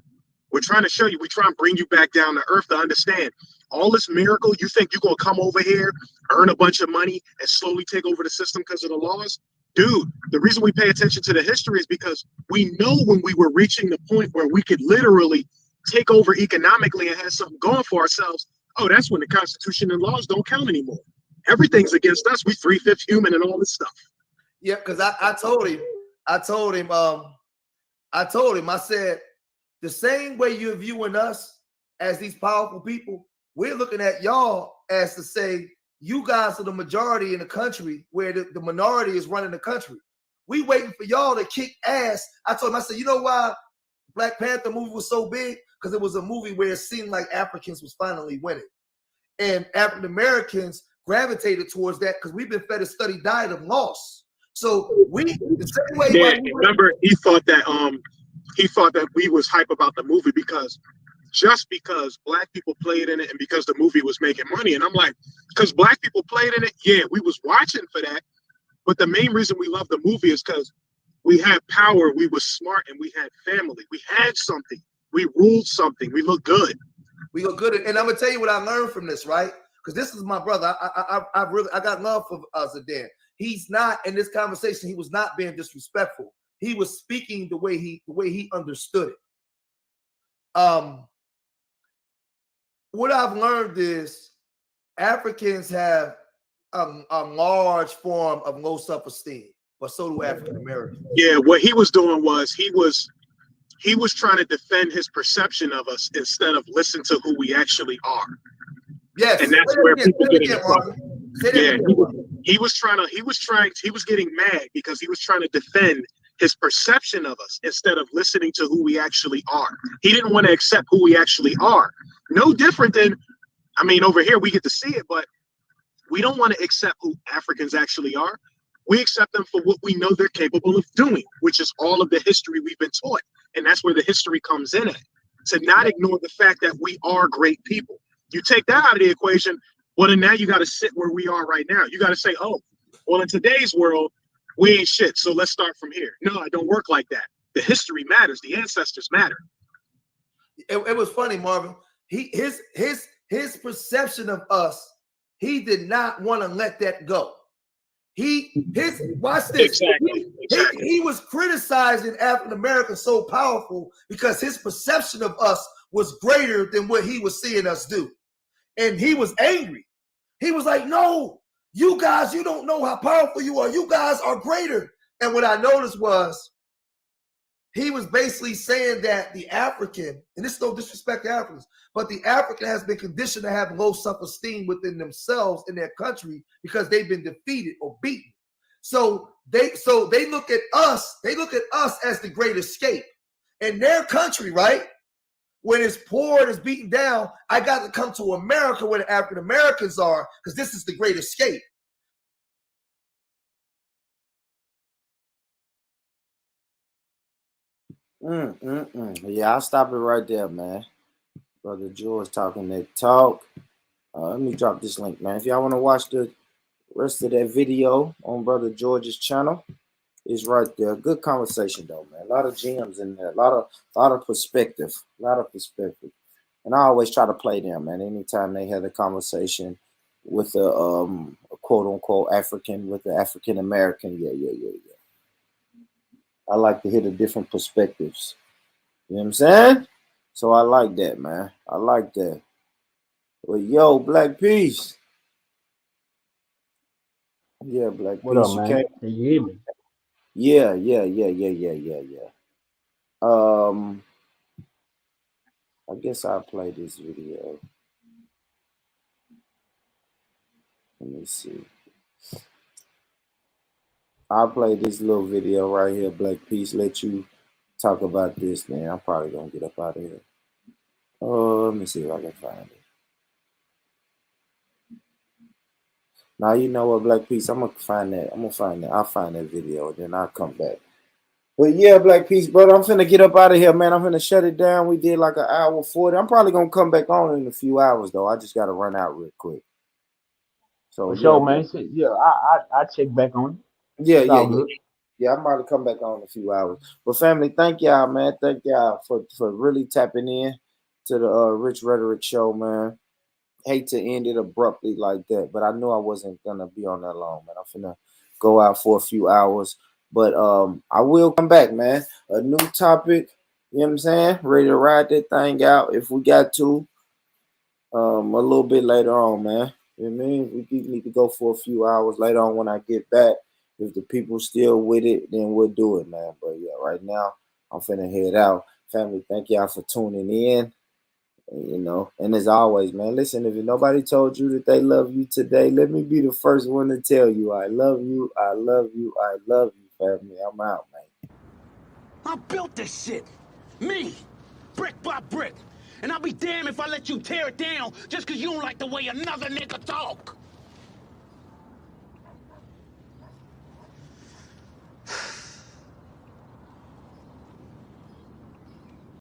We're trying to show you, we try and bring you back down to earth to understand all this miracle. You think you're going to come over here, earn a bunch of money, and slowly take over the system because of the laws? Dude, the reason we pay attention to the history is because we know when we were reaching the point where we could literally take over economically and have something going for ourselves. Oh, that's when the Constitution and laws don't count anymore. Everything's against us. We 3/5 human and all this stuff. Yeah, because I told him, I said, the same way you're viewing us as these powerful people, we're looking at y'all as to say, you guys are the majority in the country where the minority is running the country. We waiting for y'all to kick ass. I told him, I said, you know why Black Panther movie was so big? Because it was a movie where it seemed like Africans was finally winning. And African Americans gravitated towards that because we've been fed a study diet of loss. So the same way. Yeah, remember he thought that we was hype about the movie because black people played in it and because the movie was making money. And I'm like, because black people played in it, yeah, we was watching for that. But the main reason we love the movie is because we had power, we was smart, and we had family. We had something. We ruled something. We looked good. We look good. And I'm gonna tell you what I learned from this, right? Because this is my brother. I really got love for Zidane. He's not in this conversation. He was not being disrespectful. He was speaking the way he understood it. What I've learned is Africans have a large form of low self-esteem, but so do African Americans. Yeah, what he was doing was he was trying to defend his perception of us instead of listen to who we actually are. Yes, and that's where people get in trouble. Yeah, he was getting mad because he was trying to defend his perception of us instead of listening to who we actually are. He didn't want to accept who we actually are. No different than, I mean, over here we get to see it, but we don't want to accept who Africans actually are. We accept them for what we know they're capable of doing, which is all of the history we've been taught. And that's where the history comes in at. To not ignore the fact that we are great people. You take that out of the equation, well, then now you got to sit where we are right now. You got to say, oh, well, in today's world, we ain't shit, so let's start from here. No, it don't work like that. The history matters. The ancestors matter. It was funny, Marvin. His perception of us, he did not want to let that go. Watch this. Exactly. He was criticizing African Americans so powerful because his perception of us was greater than what he was seeing us do. And he was angry. He was like, no, you guys, you don't know how powerful you are. You guys are greater. And what I noticed was he was basically saying that the African, and this is no disrespect to Africans, but the African has been conditioned to have low self-esteem within themselves in their country because they've been defeated or beaten. So they look at us, as the great escape. In their country, right? When it's poor and it's beaten down, I got to come to America where the African Americans are because this is the great escape. Yeah, I'll stop it right there, man. Brother George talking that talk. Let me drop this link, man. If y'all want to watch the rest of that video on Brother George's channel, it's right there. Good conversation, though, man. A lot of gems in there. A lot of perspective. And I always try to play them, man. Anytime they have a conversation with a quote-unquote African, with the African American, yeah. I like to hear the different perspectives. You know what I'm saying? So I like that, man. I like that. Well, yo, Black Peace. Yeah, Black What Peace. up, man? Can you hear me? Yeah. I guess I'll play this video. Let me see. I'll play this little video right here, Black Peace. Let you talk about this, man. I'm probably gonna get up out of here. Let me see if I can find it. Now you know what, Black Peace. I'm gonna find that. I'll find that video, then I'll come back. But yeah, Black Peace, brother. I'm finna get up out of here, man. I'm finna shut it down. We did like an hour 40. I'm probably gonna come back on in a few hours, though. I just gotta run out real quick. So for sure, man. So, yeah, I check back on it. Yeah. I'm about to come back on in a few hours. But family, thank y'all, man. Thank y'all for really tapping in to the Rich Rhetoric show, man. Hate to end it abruptly like that, but I knew I wasn't gonna be on that long, man. I'm finna go out for a few hours, but I will come back, man. A new topic, you know what I'm saying? Ready to ride that thing out if we got to. A little bit later on, man. You know what I mean? We need to go for a few hours later on when I get back. If the people still with it, then we'll do it, man. But yeah, right now I'm finna head out. Family, thank y'all for tuning in. You know, and as always, man, listen, if nobody told you that they love you today, let me be the first one to tell you I love you, I love you, I love you, family. I'm out, man. I built this shit. Me. Brick by brick. And I'll be damned if I let you tear it down just because you don't like the way another nigga talk.